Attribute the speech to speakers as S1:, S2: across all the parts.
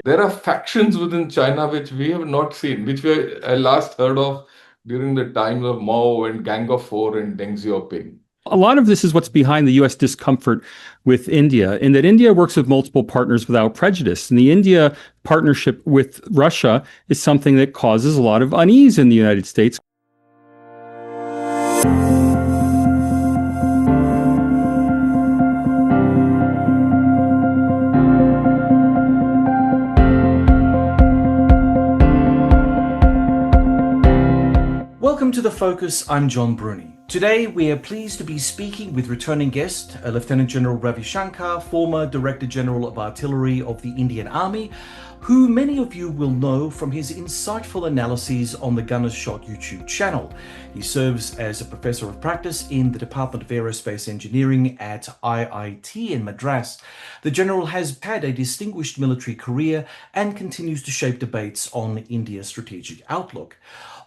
S1: There are factions within China which we have not seen, which we last heard of during the times of Mao and Gang of Four and Deng Xiaoping.
S2: A lot of this is what's behind the US discomfort with India, in that India works with multiple partners without prejudice. And the India partnership with Russia is something that causes a lot of unease in the United States.
S3: Welcome to The Focus, I'm John Bruni. Today we are pleased to be speaking with returning guest, Lieutenant General Ravi Shankar, former Director General of Artillery of the Indian Army, who many of you will know from his insightful analyses on the Gunner's Shot YouTube channel. He serves as a Professor of Practice in the Department of Aerospace Engineering at IIT in Madras. The General has had a distinguished military career and continues to shape debates on India's strategic outlook.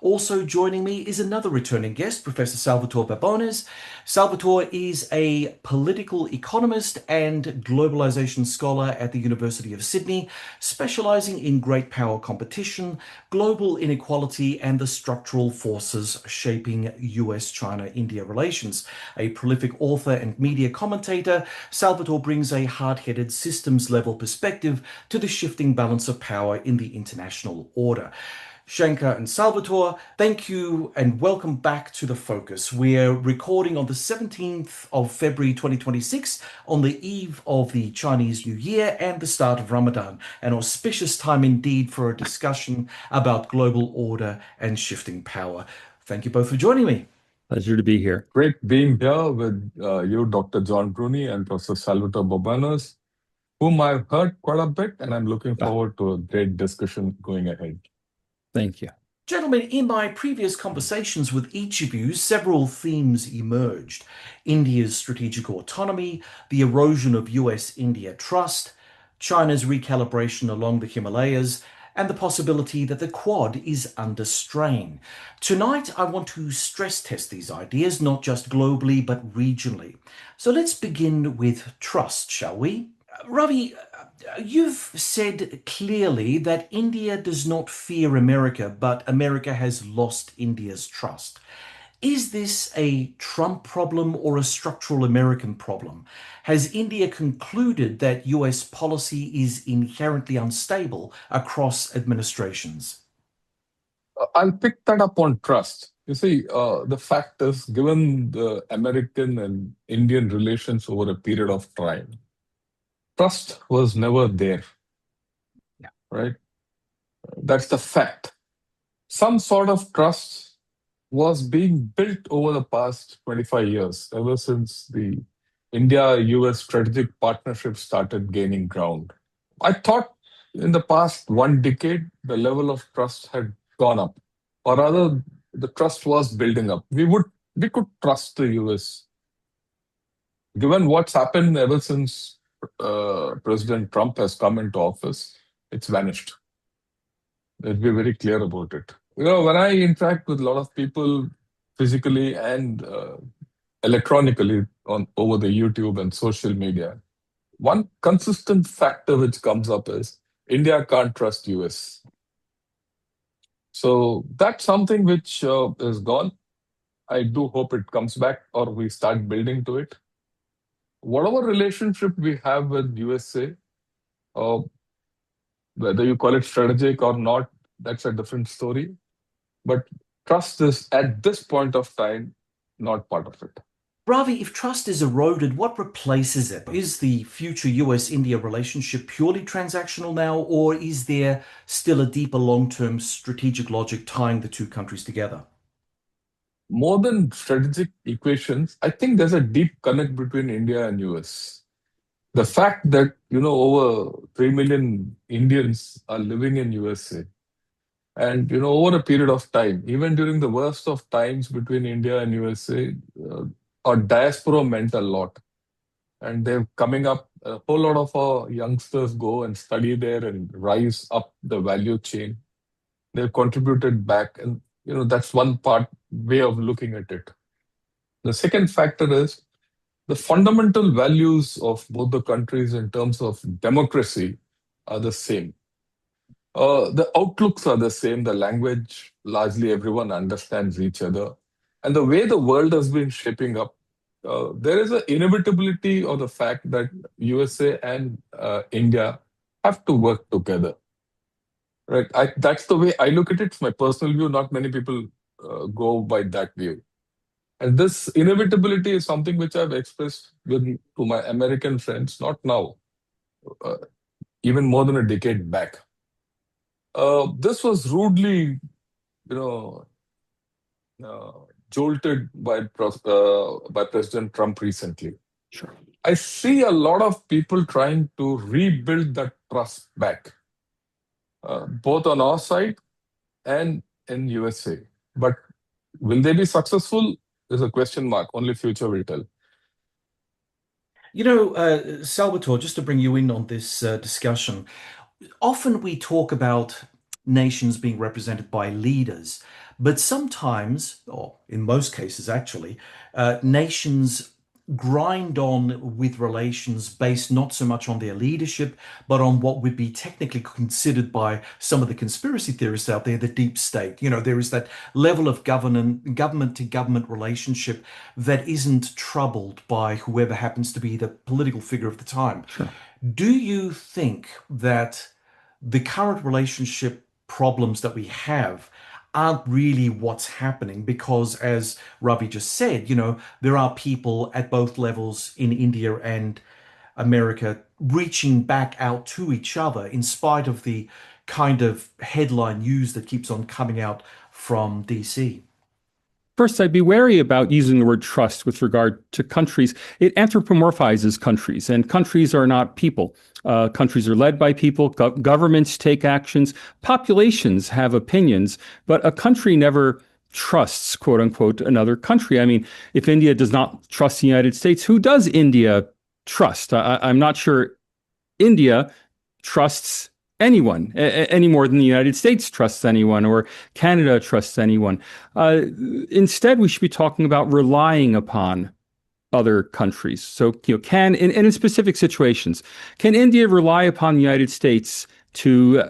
S3: Also joining me is another returning guest, Professor Salvatore Babones. Salvatore is a political economist and globalization scholar at the University of Sydney, specializing in great power competition, global inequality, and the structural forces shaping US-China-India relations. A prolific author and media commentator, Salvatore brings a hard-headed systems-level perspective to the shifting balance of power in the international order. Shankar and Salvatore, thank you and welcome back to The Focus. We're recording on the 17th of February 2026, on the eve of the Chinese New Year and the start of Ramadan, an auspicious time indeed for a discussion about global order and shifting power. Thank you both for joining me.
S2: Pleasure to be here.
S1: Great being here with you, Dr. John Bruni, and Professor Salvatore Babanos, whom I've heard quite a bit, and I'm looking forward to a great discussion going ahead.
S2: Thank you.
S3: Gentlemen, in my previous conversations with each of you, several themes emerged. India's strategic autonomy, the erosion of US-India trust, China's recalibration along the Himalayas, and the possibility that the Quad is under strain. Tonight, I want to stress test these ideas, not just globally, but regionally. So let's begin with trust, shall we? Ravi, you've said clearly that India does not fear America, but America has lost India's trust. Is this a Trump problem or a structural American problem? Has India concluded that US policy is inherently unstable across administrations?
S1: I'll pick that up on trust. You see, the fact is, given the American and Indian relations over a period of time, trust was never there,
S3: Yeah.
S1: right? That's the fact. Some sort of trust was being built over the past 25 years, ever since the India-US strategic partnership started gaining ground. I thought in the past 1 decade, the level of trust had gone up, or rather, the trust was building up. We could trust the US. Given what's happened ever since President Trump has come into office, it's vanished. Let's be very clear about it. When I interact with a lot of people physically and electronically on over the YouTube and social media, one consistent factor which comes up is India can't trust US. So that's something which is gone. I do hope it comes back or we start building to it. Whatever relationship we have with USA, uh, whether you call it strategic or not, that's a different story. But trust is, at this point of time, not part of it.
S3: Ravi, if trust is eroded, what replaces it? Is the future US-India relationship purely transactional now, or is there still a deeper long-term strategic logic tying the two countries together?
S1: More than strategic equations, I think there's a deep connect between India and US. The fact that, over 3 million Indians are living in USA, and, over a period of time, even during the worst of times between India and USA, our diaspora meant a lot. And they're coming up, a whole lot of our youngsters go and study there and rise up the value chain. They've contributed back. And, that's one way of looking at it. The second factor is the fundamental values of both the countries in terms of democracy are the same. The outlooks are the same, the language, largely everyone understands each other. And the way the world has been shaping up, there is an inevitability of the fact that USA and India have to work together. Right. That's the way I look at it. It's my personal view. Not many people go by that view. And this inevitability is something which I've expressed to my American friends, not now, uh, even more than a decade back. This was rudely, you know, uh, jolted by President Trump recently.
S2: Sure.
S1: I see a lot of people trying to rebuild that trust back, both on our side and in USA. But will they be successful? Is a question mark. Only future will tell.
S3: Salvatore, just to bring you in on this discussion, often we talk about nations being represented by leaders, but sometimes, or in most cases actually, nations grind on with relations based not so much on their leadership, but on what would be technically considered by some of the conspiracy theorists out there, the deep state. There is that level of government to government relationship that isn't troubled by whoever happens to be the political figure of the time.
S2: Sure.
S3: Do you think that the current relationship problems that we have aren't really what's happening? Because, as Ravi just said, there are people at both levels in India and America reaching back out to each other in spite of the kind of headline news that keeps on coming out from DC.
S2: First, I'd be wary about using the word trust with regard to countries. It anthropomorphizes countries, and countries are not people. Countries are led by people, governments take actions, populations have opinions, but a country never trusts, quote unquote, another country. I mean, if India does not trust the United States, who does India trust? I'm not sure India trusts anyone any more than the United States trusts anyone or Canada trusts anyone. Instead, we should be talking about relying upon other countries. So, in specific situations, can India rely upon the United States to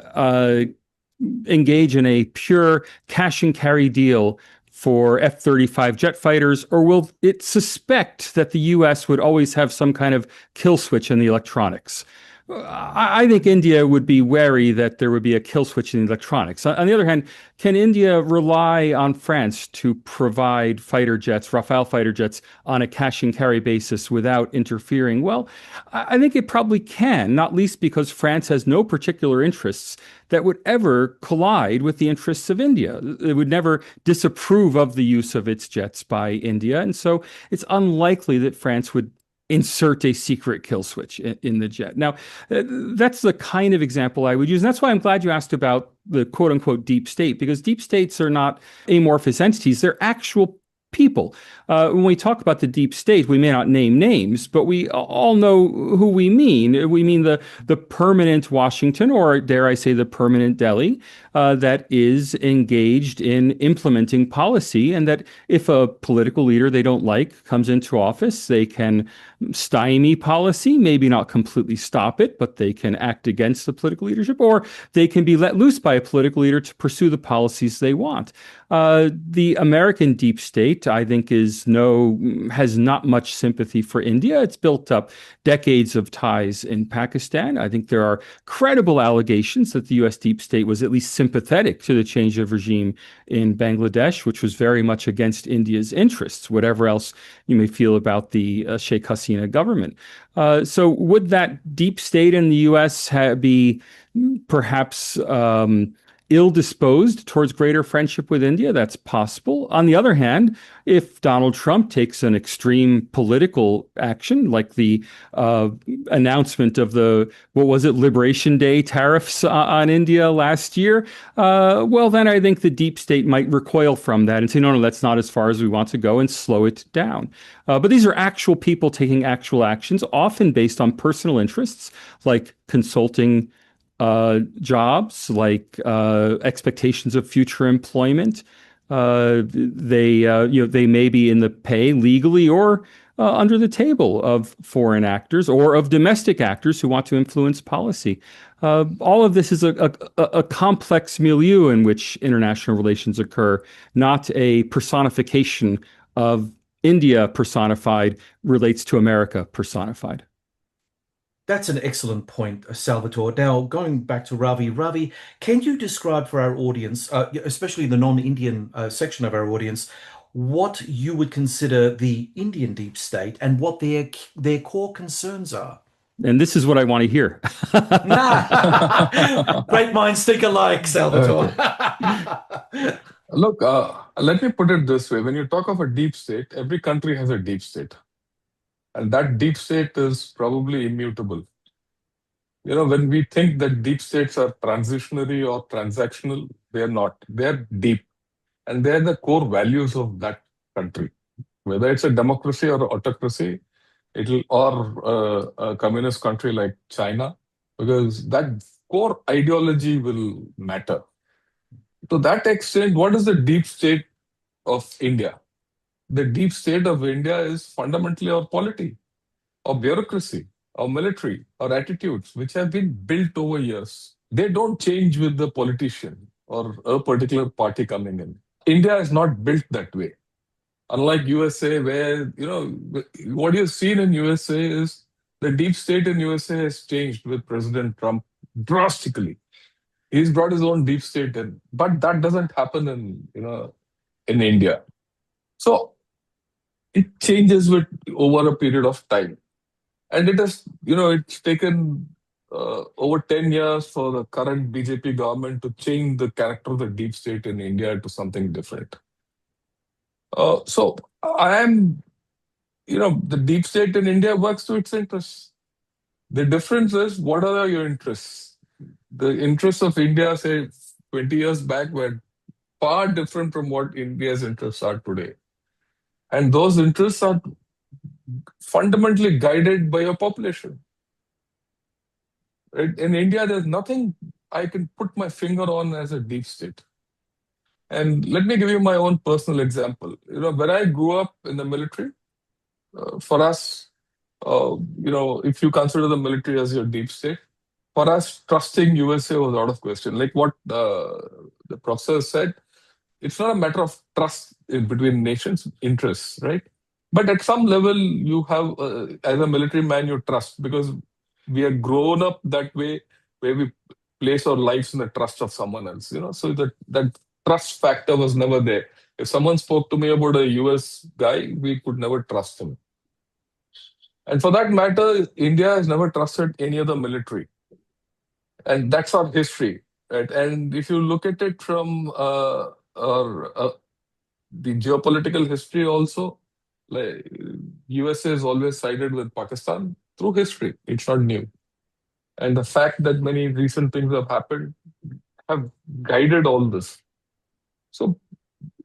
S2: engage in a pure cash and carry deal for F-35 jet fighters, or will it suspect that the U.S. would always have some kind of kill switch in the electronics? I think India would be wary that there would be a kill switch in electronics. On the other hand, can India rely on France to provide fighter jets, Rafale fighter jets, on a cash and carry basis without interfering? Well, I think it probably can, not least because France has no particular interests that would ever collide with the interests of India. It would never disapprove of the use of its jets by India. And so it's unlikely that France would insert a secret kill switch in the jet. Now, that's the kind of example I would use. And that's why I'm glad you asked about the quote unquote deep state, because deep states are not amorphous entities. They're actual people. When we talk about the deep state, we may not name names, but we all know who we mean. We mean the permanent Washington, or dare I say the permanent Delhi, that is engaged in implementing policy, and that if a political leader they don't like comes into office, they can stymie policy, maybe not completely stop it, but they can act against the political leadership, or they can be let loose by a political leader to pursue the policies they want. The American deep state, I think, has not much sympathy for India. It's built up decades of ties in Pakistan. I think there are credible allegations that the U.S. deep state was at least sympathetic to the change of regime in Bangladesh, which was very much against India's interests, whatever else you may feel about the Sheikh Hasina government. So would that deep state in the U.S. be perhaps ill-disposed towards greater friendship with India? That's possible. On the other hand, if Donald Trump takes an extreme political action, like the announcement of Liberation Day tariffs on India last year, well, then I think the deep state might recoil from that and say, no, that's not as far as we want to go, and slow it down. But these are actual people taking actual actions, often based on personal interests, like consulting jobs, like expectations of future employment. They may be in the pay legally or under the table of foreign actors or of domestic actors who want to influence policy. All of this is a complex milieu in which international relations occur, not a personification of India personified relates to America personified.
S3: That's an excellent point, Salvatore. Now, going back to Ravi. Ravi, can you describe for our audience, especially the non-Indian section of our audience, what you would consider the Indian deep state and what their core concerns are?
S2: And this is what I want to hear.
S3: Great minds think alike, Salvatore.
S1: Okay. Look, let me put it this way. When you talk of a deep state, every country has a deep state. And that deep state is probably immutable. When we think that deep states are transitionary or transactional, they are not. They're deep. And they're the core values of that country. Whether it's a democracy or autocracy, or a communist country like China, because that core ideology will matter. To that extent, what is the deep state of India? The deep state of India is fundamentally our polity, our bureaucracy, our military, our attitudes, which have been built over years. They don't change with the politician or a particular party coming in. India is not built that way. Unlike USA, where, what you've seen in USA is the deep state in USA has changed with President Trump drastically. He's brought his own deep state in, but that doesn't happen in India. So it changes over a period of time. And it's taken over 10 years for the current BJP government to change the character of the deep state in India to something different. So the deep state in India works to its interests. The difference is, what are your interests? The interests of India, say, 20 years back were far different from what India's interests are today. And those interests are fundamentally guided by your population. Right? In India, there's nothing I can put my finger on as a deep state. And let me give you my own personal example. When I grew up in the military, for us, if you consider the military as your deep state, for us, trusting USA was out of question. Like what the professor said, it's not a matter of trust between nations' interests, right? But at some level, you have, as a military man, you trust, because we are grown up that way, where we place our lives in the trust of someone else. So that trust factor was never there. If someone spoke to me about a US guy, we could never trust him. And for that matter, India has never trusted any other military. And that's our history. Right? And if you look at it from the geopolitical history also, like, USA has always sided with Pakistan through history. It's not new. And the fact that many recent things have happened have guided all this. So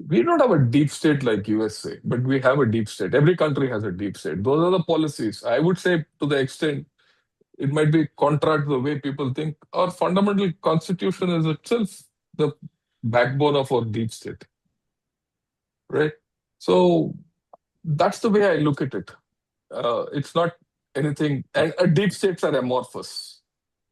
S1: we don't have a deep state like USA, but we have a deep state. Every country has a deep state. Those are the policies. I would say, to the extent it might be contrary to the way people think, our fundamental constitution is itself the backbone of our deep state. Right? So that's the way I look at it. It's not anything, and deep states are amorphous.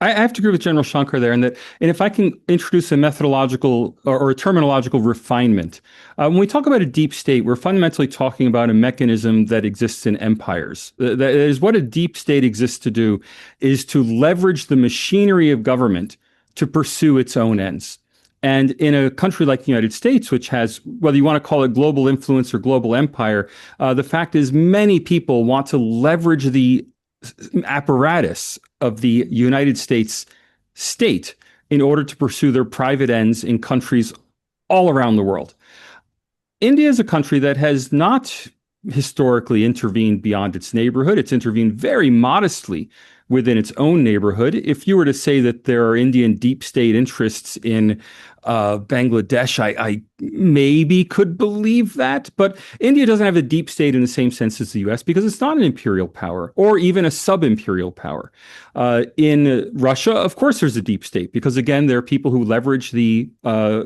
S2: I have to agree with General Shankar there, and if I can introduce a methodological or a terminological refinement, when we talk about a deep state, we're fundamentally talking about a mechanism that exists in empires. That is, what a deep state exists to do is to leverage the machinery of government to pursue its own ends. And in a country like the United States, which has, whether you want to call it global influence or global empire, the fact is many people want to leverage the apparatus of the United States state in order to pursue their private ends in countries all around the world. India is a country that has not historically intervened beyond its neighborhood. It's intervened very modestly within its own neighborhood. If you were to say that there are Indian deep state interests in Bangladesh, I maybe could believe that. But India doesn't have a deep state in the same sense as the US because it's not an imperial power or even a sub-imperial power. In Russia, of course, there's a deep state because, again, there are people who leverage the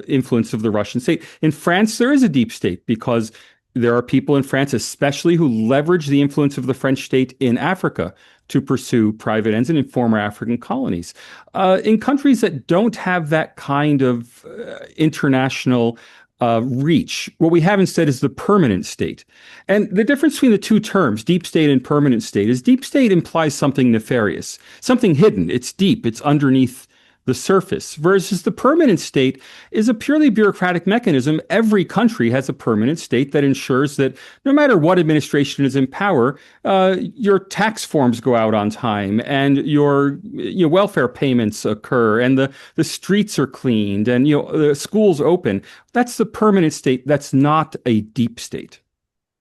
S2: influence of the Russian state. In France, there is a deep state because there are people in France, especially who leverage the influence of the French state in Africa to pursue private ends and in former African colonies. In countries that don't have that kind of international reach, what we have instead is the permanent state. And the difference between the two terms, deep state and permanent state, is deep state implies something nefarious, something hidden. It's deep, it's underneath the surface, versus the permanent state is a purely bureaucratic mechanism. Every country has a permanent state that ensures that no matter what administration is in power, your tax forms go out on time, and your welfare payments occur, and the streets are cleaned, and the schools open. That's the permanent state. That's not a deep state.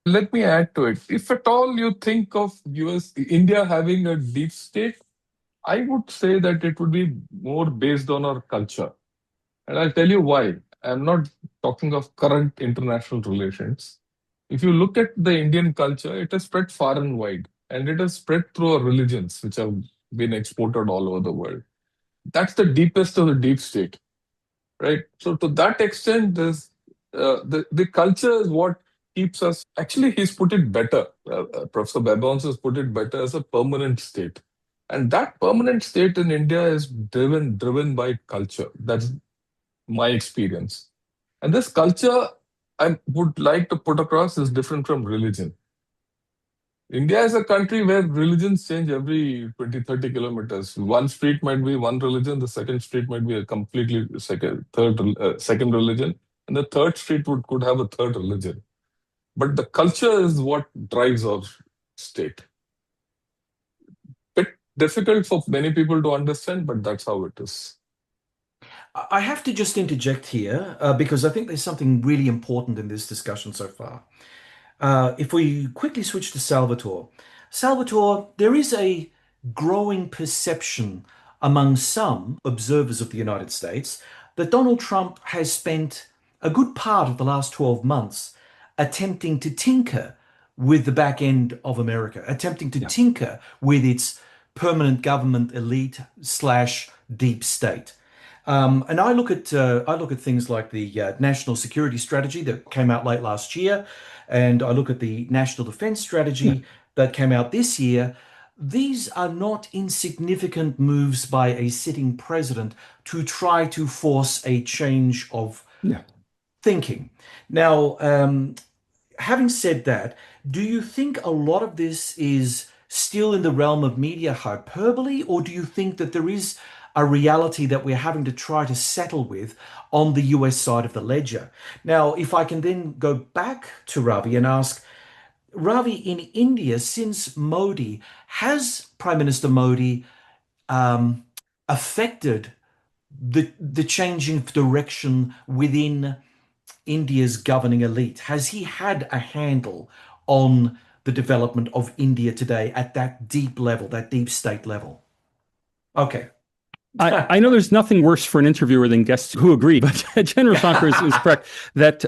S1: Let me add to it. If at all you think of India having a deep state, I would say that it would be more based on our culture. And I'll tell you why. I'm not talking of current international relations. If you look at the Indian culture, it has spread far and wide, and it has spread through our religions, which have been exported all over the world. That's the deepest of the deep state, right? So to that extent, the culture is what keeps us. Actually, he's put it better. Professor Babones has put it better as a permanent state. And that permanent state in India is driven by culture. That's my experience. And this culture, I would like to put across, is different from religion. India is a country where religions change every 20, 30 kilometers. One street might be one religion, the second street might be a completely second religion, and the third street could have a third religion. But the culture is what drives our state. Bit difficult for many people to understand, but that's how it is.
S3: I have to just interject here because I think there's something really important in this discussion so far. If we quickly switch to Salvatore. Salvatore, there is a growing perception among some observers of the United States that Donald Trump has spent a good part of the last 12 months attempting to tinker with the back end of America, attempting to tinker with its permanent government elite / deep state. And I look at things like the national security strategy that came out late last year, and I look at the national defense strategy that came out this year. These are not insignificant moves by a sitting president to try to force a change of thinking. Now, having said that, do you think a lot of this is still in the realm of media hyperbole, or do you think that there is a reality that we're having to try to settle with on the US side of the ledger? Now, if I can then go back to Ravi and ask, Ravi, in India, since Modi, has Prime Minister Modi affected the changing direction within India's governing elite? Has he had a handle on the development of India today at that deep level, that deep state level? Okay.
S2: I know there's nothing worse for an interviewer than guests who agree, but General Shankar is correct that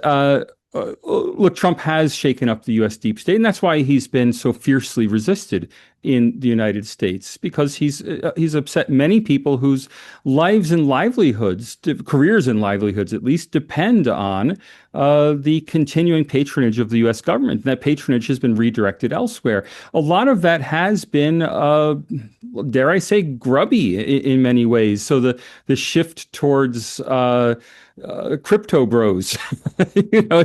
S2: look, Trump has shaken up the U.S. deep state, and that's why he's been so fiercely resisted in the United States, because he's upset many people whose lives and livelihoods, careers and livelihoods at least, depend on the continuing patronage of the U.S. government. And that patronage has been redirected elsewhere. A lot of that has been, dare I say, grubby in many ways. So the shift towards crypto bros,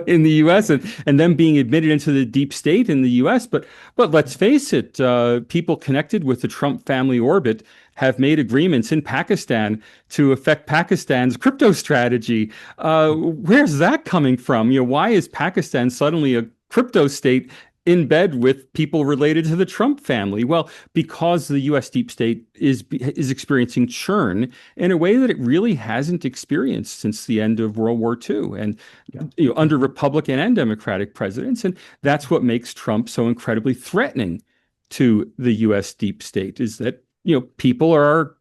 S2: in the U.S. and them being admitted into the deep state in the U.S. But let's face it, people connected with the Trump family orbit have made agreements in Pakistan to affect Pakistan's crypto strategy. Where's that coming from? Why is Pakistan suddenly a crypto state in bed with people related to the Trump family? Well, because the U.S. deep state is experiencing churn in a way that it really hasn't experienced since the end of World War II, and under Republican and Democratic presidents. And that's what makes Trump so incredibly threatening to the U.S. deep state, is that people are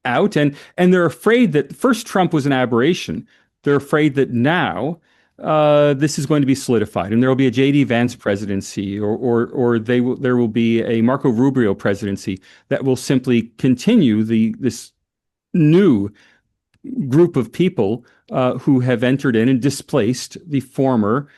S2: out and they're afraid that first Trump was an aberration. They're afraid that now this is going to be solidified, and there will be a J.D. Vance presidency, or there will be a Marco Rubio presidency that will simply continue this new group of people who have entered in and displaced the former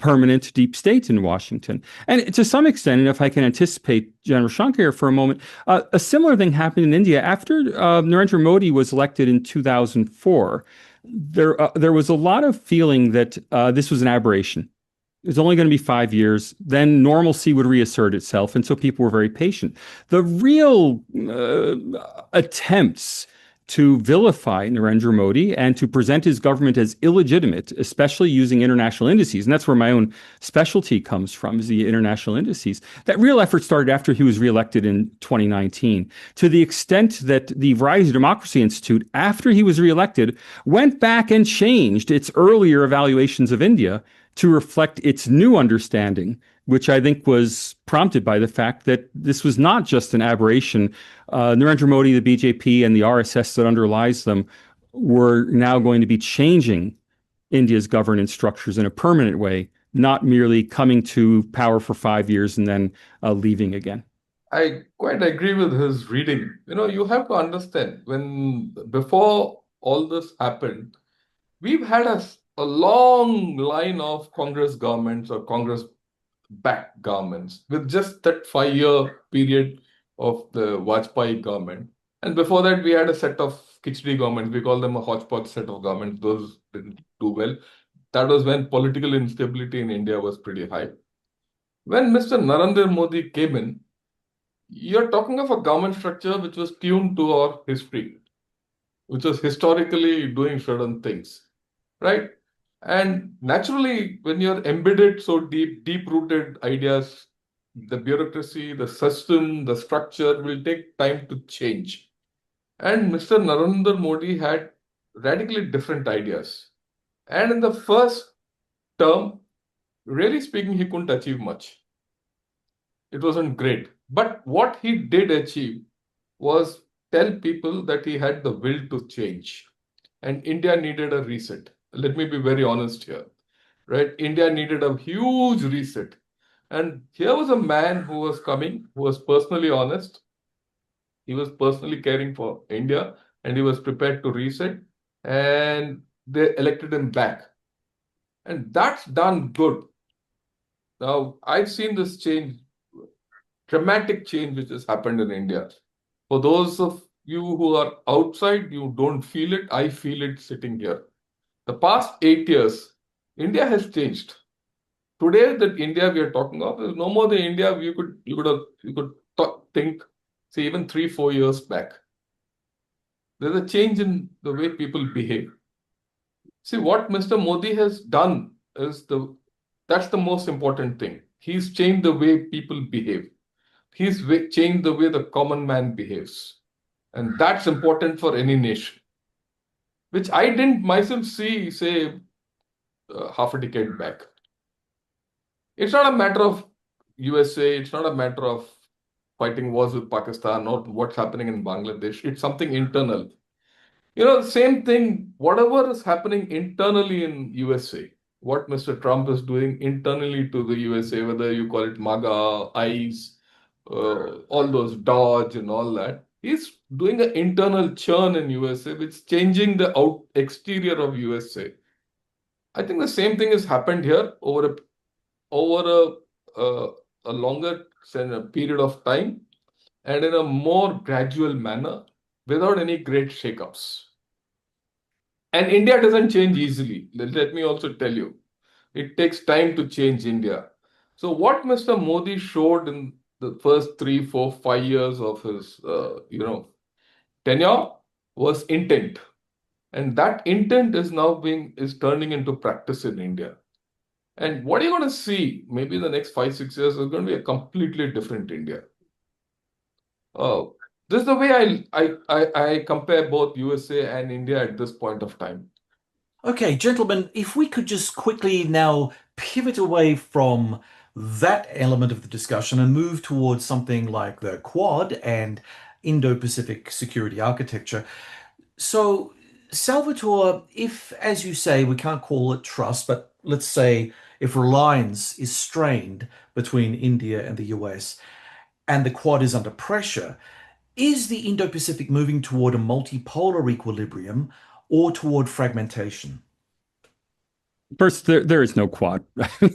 S2: permanent deep state in Washington. And to some extent, and if I can anticipate General Shankar for a moment, a similar thing happened in India after Narendra Modi was elected in 2004. There was a lot of feeling that this was an aberration. It was only going to be 5 years. Then normalcy would reassert itself. And so people were very patient. The real attempts to vilify Narendra Modi and to present his government as illegitimate, especially using international indices, and that's where my own specialty comes from, is the international indices. That real effort started after he was reelected in 2019, to the extent that the Rise of Democracy Institute, after he was reelected, went back and changed its earlier evaluations of India to reflect its new understanding, which I think was prompted by the fact that this was not just an aberration. Narendra Modi, the BJP, and the RSS that underlies them were now going to be changing India's governance structures in a permanent way, not merely coming to power for 5 years and then leaving again.
S1: I quite agree with his reading. You have to understand, before all this happened, we've had a long line of Congress governments or Congress-backed governments with just that 5-year period of the Vajpayee government. And before that, we had a set of Khichdi governments. We call them a hodgepodge set of governments. Those didn't do well. That was when political instability in India was pretty high. When Mr. Narendra Modi came in, you're talking of a government structure which was tuned to our history, which was historically doing certain things, right? And naturally, when you're embedded so deep-rooted ideas, the bureaucracy, the system, the structure will take time to change. And Mr. Narendra Modi had radically different ideas. And in the first term, really speaking, he couldn't achieve much. It wasn't great. But what he did achieve was tell people that he had the will to change. And India needed a reset. Let me be very honest here, right? India needed a huge reset. And here was a man who was coming, who was personally honest. He was personally caring for India, and he was prepared to reset. And they elected him back. And that's done good. Now, I've seen this change, dramatic change which has happened in India. For those of you who are outside, you don't feel it. I feel it sitting here. The past 8 years, India has changed. Today, that India we are talking of is no more the India you could think, say, even 3-4 years back. There's a change in the way people behave. See, what Mr. Modi has done is that's the most important thing. He's changed the way people behave. He's changed the way the common man behaves. And that's important for any nation, which I didn't myself see, say, half a decade back. It's not a matter of USA. It's not a matter of fighting wars with Pakistan or what's happening in Bangladesh. It's something internal. Same thing, whatever is happening internally in USA, what Mr. Trump is doing internally to the USA, whether you call it MAGA, ICE, all those Dodge and all that, he's doing an internal churn in USA, which is changing the exterior of USA. I think the same thing has happened here over a longer period of time and in a more gradual manner without any great shakeups. And India doesn't change easily. Let me also tell you, it takes time to change India. So what Mr. Modi showed in the first 3, 4, 5 years of his, tenure was intent. And that intent is now turning into practice in India. And what you're going to see, maybe in the next 5, 6 years, is going to be a completely different India. This is the way I compare both USA and India at this point of time.
S3: Okay, gentlemen, if we could just quickly now pivot away from that element of the discussion and move towards something like the Quad and Indo-Pacific security architecture. So, Salvatore, if, as you say, we can't call it trust, but let's say if reliance is strained between India and the US and the Quad is under pressure, is the Indo-Pacific moving toward a multipolar equilibrium or toward fragmentation?
S2: First, there is no quad.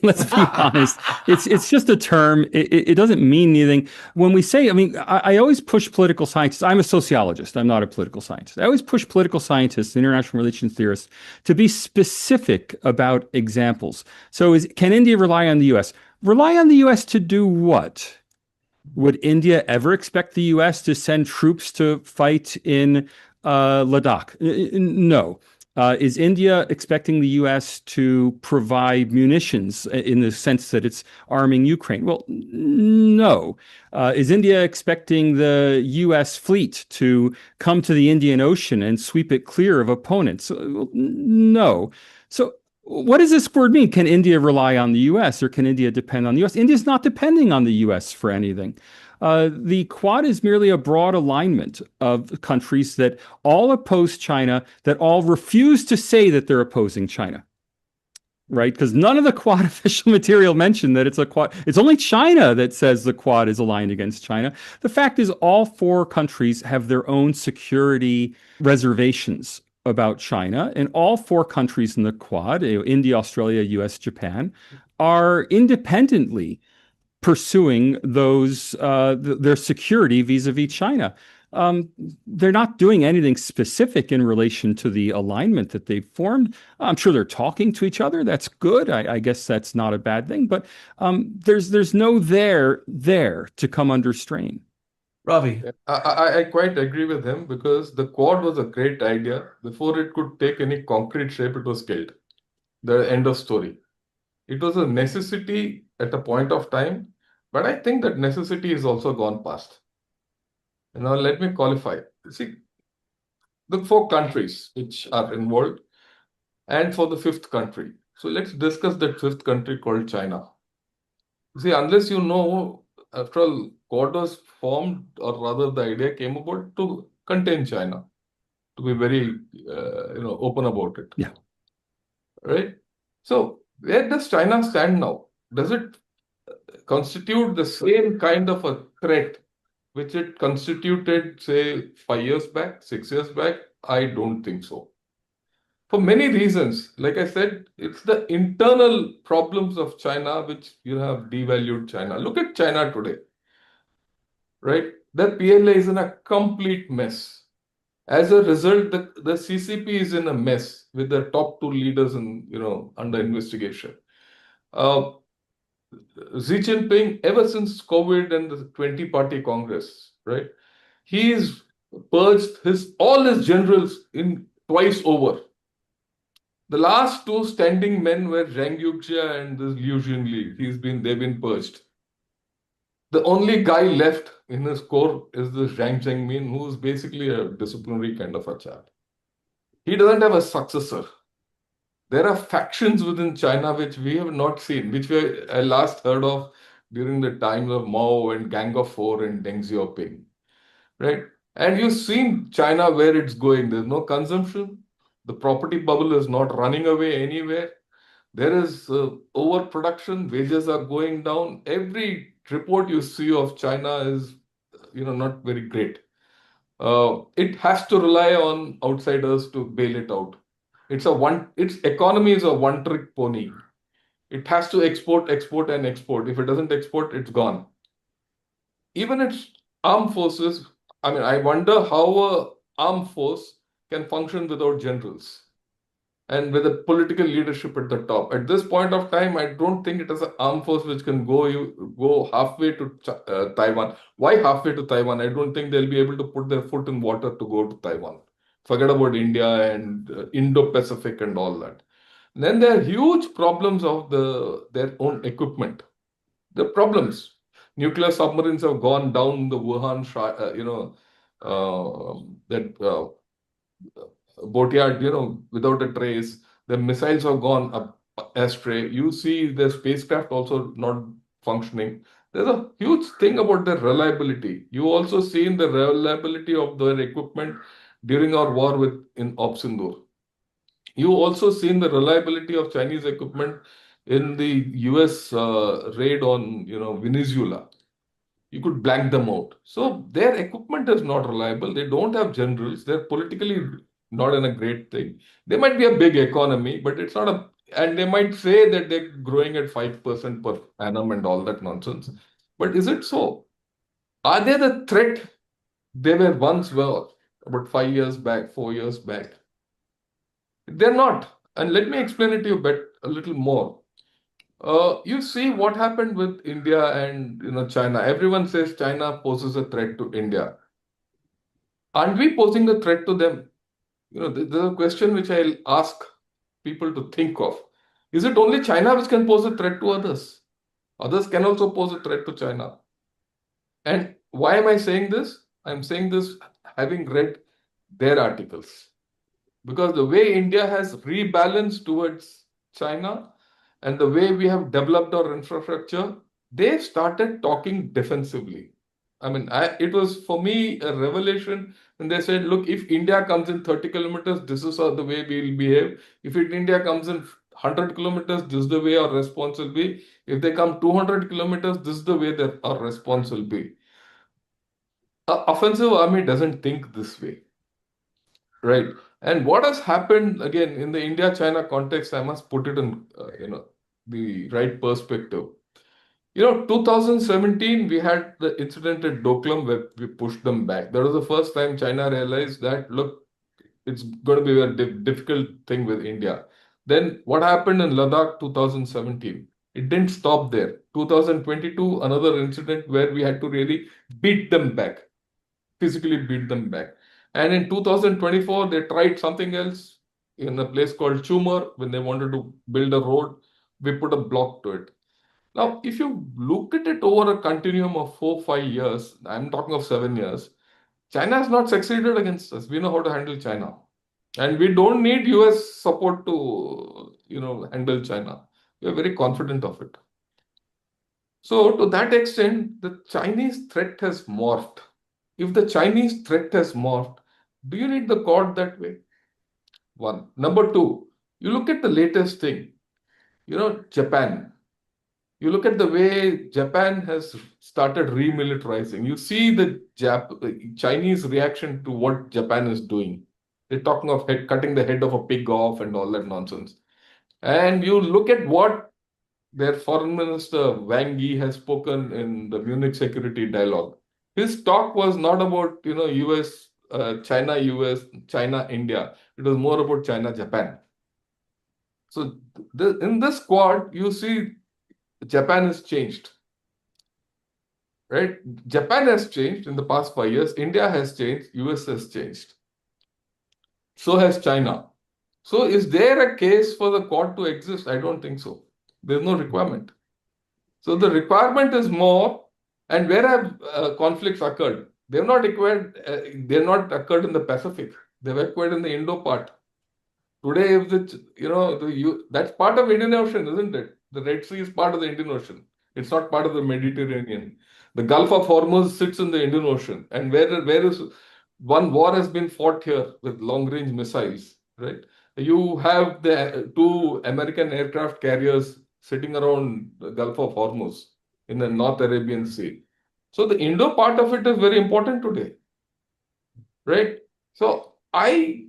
S2: Let's be honest. It's just a term. It doesn't mean anything. When we say, I mean, I always push political scientists. I'm a sociologist. I'm not a political scientist. I always push political scientists, international relations theorists, to be specific about examples. So, can India rely on the U.S.? Rely on the U.S. to do what? Would India ever expect the U.S. to send troops to fight in Ladakh? No. Is India expecting the U.S. to provide munitions in the sense that it's arming Ukraine? Well, no. Is India expecting the U.S. fleet to come to the Indian Ocean and sweep it clear of opponents? No. So what does this word mean? Can India rely on the U.S. or can India depend on the U.S.? India's not depending on the U.S. for anything. The Quad is merely a broad alignment of countries that all oppose China, that all refuse to say that they're opposing China. Right? Because none of the Quad official material mentioned that it's a Quad. It's only China that says the Quad is aligned against China. The fact is, all four countries have their own security reservations about China, and all four countries in the Quad, India, Australia, US, Japan, are independently pursuing their security vis-a-vis China. They're not doing anything specific in relation to the alignment that they've formed. I'm sure they're talking to each other. That's good. I guess that's not a bad thing. But there's no there to come under strain.
S3: Ravi.
S1: I quite agree with him because the Quad was a great idea. Before it could take any concrete shape, it was killed. The end of story. It was a necessity at a point of time, but I think that necessity is also gone past. Now, let me qualify. See, the four countries which are involved, and for the fifth country. So let's discuss that fifth country called China. See, unless you know, after all, Quad was formed, or rather, the idea came about to contain China, to be very, open about it.
S2: Yeah.
S1: Right. So where does China stand now? Does it constitute the same kind of a threat which it constituted, say, 5 years back, 6 years back? I don't think so. For many reasons, like I said, it's the internal problems of China which have devalued China. Look at China today, right? The PLA is in a complete mess. As a result, the CCP is in a mess with the top two leaders under investigation. Xi Jinping, ever since COVID and the 20-party Congress, right? He's purged all his generals in twice over. The last two standing men were Zhang Yuxia and this Liu Xunli. They've been purged. The only guy left in his core is this Zhang Zhengmin, who's basically a disciplinary kind of a chap. He doesn't have a successor. There are factions within China which we have not seen, which I last heard of during the times of Mao and Gang of Four and Deng Xiaoping, right? And you've seen China where it's going. There's no consumption. The property bubble is not running away anywhere. There is overproduction. Wages are going down. Every report you see of China is, not very great. It has to rely on outsiders to bail it out. Its economy is a one-trick pony. It has to export, export, and export. If it doesn't export, it's gone. Even its armed forces, I wonder how an armed force can function without generals and with a political leadership at the top. At this point of time, I don't think it is an armed force which can go halfway to Taiwan. Why halfway to Taiwan? I don't think they'll be able to put their foot in water to go to Taiwan. Forget about India and Indo-Pacific and all that. Then there are huge problems of their own equipment. The problems. Nuclear submarines have gone down the Wuhan, boatyard, without a trace. The missiles have gone up astray. You see the spacecraft also not functioning. There's a huge thing about their reliability. You also see in the reliability of their equipment during our war in Op Sindoor. You also seen the reliability of Chinese equipment in the US raid on Venezuela. You could blank them out. So their equipment is not reliable. They don't have generals. They're politically not in a great thing. They might be a big economy, but it's not and they might say that they're growing at 5% per annum and all that nonsense. But is it so? Are they the threat they were once were about 5 years back, 4 years back? They're not. And let me explain it to you a little more. You see what happened with India and China. Everyone says China poses a threat to India. Aren't we posing a threat to them? There's a question which I'll ask people to think of. Is it only China which can pose a threat to others? Others can also pose a threat to China. And why am I saying this? I'm saying this having read their articles. Because the way India has rebalanced towards China and the way we have developed our infrastructure, they started talking defensively. I mean, it was for me a revelation when they said, look, if India comes in 30 kilometers, this is the way we will behave. If India comes in 100 kilometers, this is the way our response will be. If they come 200 kilometers, this is the way that our response will be. An offensive army doesn't think this way. Right. And what has happened again in the India-China context, I must put it in the right perspective. 2017, we had the incident at Doklam where we pushed them back. That was the first time China realized that, look, it's going to be a difficult thing with India. Then what happened in Ladakh 2017? It didn't stop there. 2022, another incident where we had to really beat them back, physically beat them back. And in 2024, they tried something else in a place called Chumar when they wanted to build a road. We put a block to it. Now, if you look at it over a continuum of 4-5 years, I'm talking of 7 years, China has not succeeded against us. We know how to handle China. And we don't need US support to, handle China. We're very confident of it. So to that extent, the Chinese threat has morphed. If the Chinese threat has morphed, do you need the Quad that way? One. Number two, you look at the latest thing, Japan. You look at the way Japan has started remilitarizing. You see the Chinese reaction to what Japan is doing. They're talking of cutting the head of a pig off and all that nonsense. And you look at what their foreign minister Wang Yi has spoken in the Munich Security Dialogue. His talk was not about US, China, US, China, India. It was more about China, Japan. So in this Quad, you see Japan has changed, right? Japan has changed in the past 5 years. India has changed. US has changed. So has China. So is there a case for the Quad to exist? I don't think so. There's no requirement. So the requirement is more. And where have conflicts occurred? They've not occurred. They're not occurred in the Pacific. They've occurred in the Indo part. Today, if that's part of Indian Ocean, isn't it? The Red Sea is part of the Indian Ocean. It's not part of the Mediterranean. The Gulf of Hormuz sits in the Indian Ocean. And where is one war has been fought here with long-range missiles, right? You have the two American aircraft carriers sitting around the Gulf of Hormuz in the North Arabian Sea. So the Indo part of it is very important today, right? So I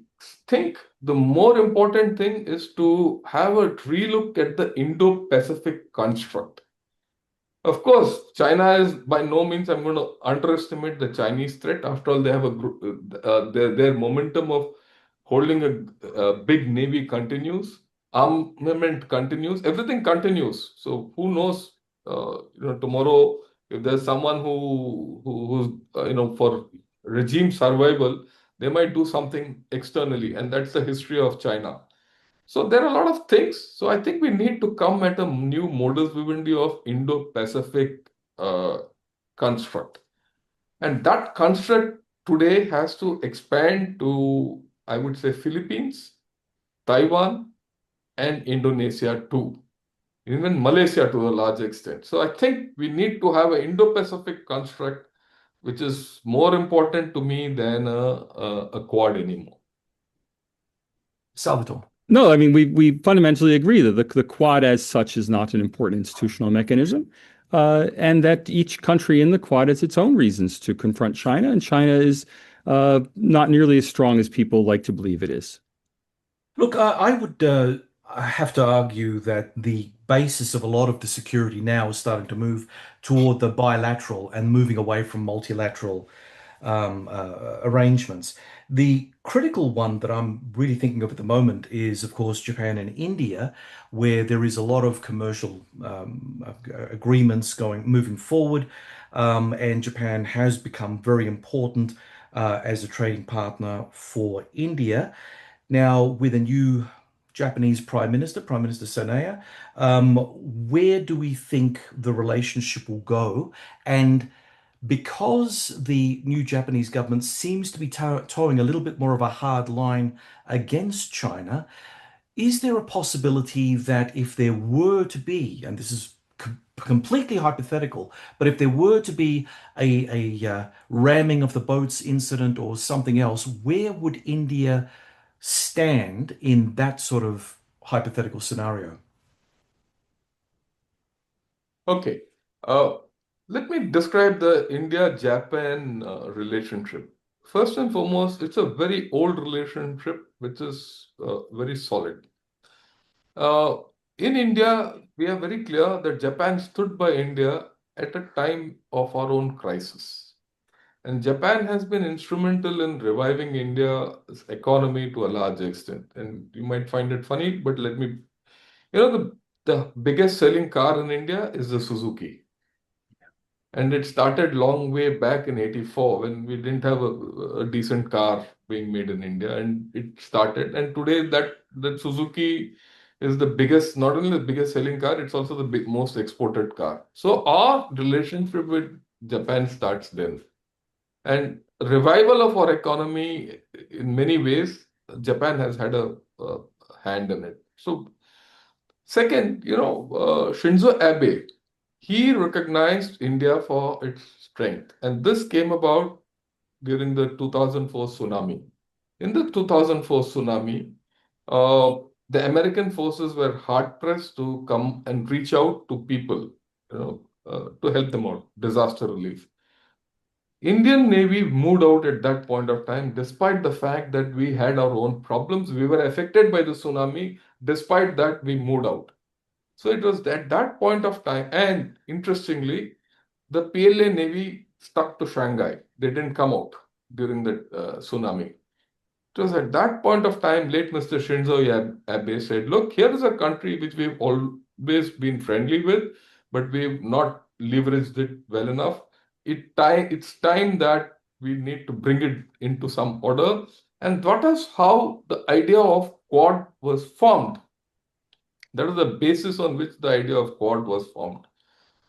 S1: think the more important thing is to have a relook at the Indo-Pacific construct. Of course, China is by no means, I'm going to underestimate the Chinese threat. After all, they have their momentum of holding a big navy continues, armament continues, everything continues. So who knows, tomorrow, if there's someone who's, for regime survival, they might do something externally. And that's the history of China. So there are a lot of things. So I think we need to come at a new modus vivendi of Indo-Pacific construct. And that construct today has to expand to, I would say, Philippines, Taiwan, and Indonesia too. Even Malaysia to a large extent. So I think we need to have an Indo-Pacific construct, which is more important to me than a Quad anymore.
S3: Salvatore.
S2: No, I mean, we fundamentally agree that the Quad as such is not an important institutional mechanism, and that each country in the Quad has its own reasons to confront China, and China is not nearly as strong as people like to believe it is.
S3: Look, I I have to argue that the basis of a lot of the security now is starting to move toward the bilateral and moving away from multilateral arrangements. The critical one that I'm really thinking of at the moment is, of course, Japan and India, where there is a lot of commercial agreements moving forward, and Japan has become very important as a trading partner for India. Now, with a new Japanese Prime Minister Sanaya, where do we think the relationship will go? And because the new Japanese government seems to be towing a little bit more of a hard line against China, is there a possibility that if there were to be, and this is completely hypothetical, but if there were to be a ramming of the boats incident or something else, where would India stand in that sort of hypothetical scenario?
S1: Okay. Uh, Let me describe the India-Japan relationship. First and foremost, it's a very old relationship, which is very solid. Uh, in India, we are very clear that Japan stood by India at a time of our own crisis. And Japan has been instrumental in reviving India's economy to a large extent. And you might find it funny, but let me, the biggest selling car in India is the Suzuki. And it started long way back in 84 when we didn't have a decent car being made in India. And it started. And today that Suzuki is the biggest, not only the biggest selling car, it's also the most exported car. So our relationship with Japan starts then. And revival of our economy in many ways, Japan has had a hand in it. So second, Shinzo Abe, he recognized India for its strength. And this came about during the 2004 tsunami. In the 2004 tsunami, uh, the American forces were hard pressed to come and reach out to people, to help them out, disaster relief. Indian Navy moved out at that point of time, despite the fact that we had our own problems. We were affected by the tsunami. Despite that, we moved out. So it was at that point of time, and interestingly, the PLA Navy stuck to Shanghai. They didn't come out during the tsunami. It was at that point of time, late Mr. Shinzo Abe said, look, here is a country which we've always been friendly with, but we've not leveraged it well enough. It's time that we need to bring it into some order. And that is how the idea of Quad was formed. That is the basis on which the idea of Quad was formed.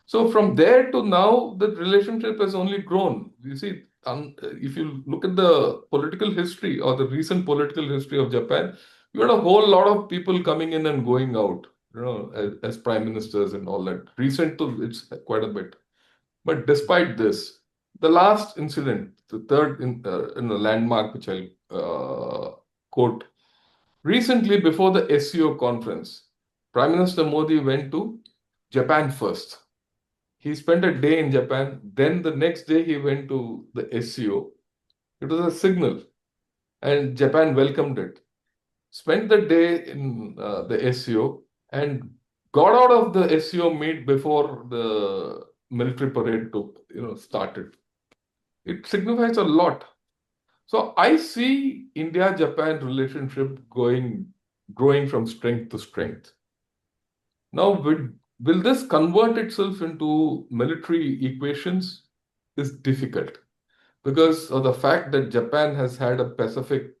S1: So from there to now, the relationship has only grown. You see, if you look at the political history or the recent political history of Japan, you had a whole lot of people coming in and going out, as prime ministers and all that. Recent to it's quite a bit. But despite this, the last incident, the third in the landmark which I'll quote, recently before the SCO conference, Prime Minister Modi went to Japan first. He spent a day in Japan. Then the next day he went to the SCO. It was a signal, and Japan welcomed it. Spent the day in the SCO and got out of the SCO meet before the military parade started. It signifies a lot. So I see India-Japan relationship growing from strength to strength. Now, will this convert itself into military equations is difficult because of the fact that Japan has had a Pacific,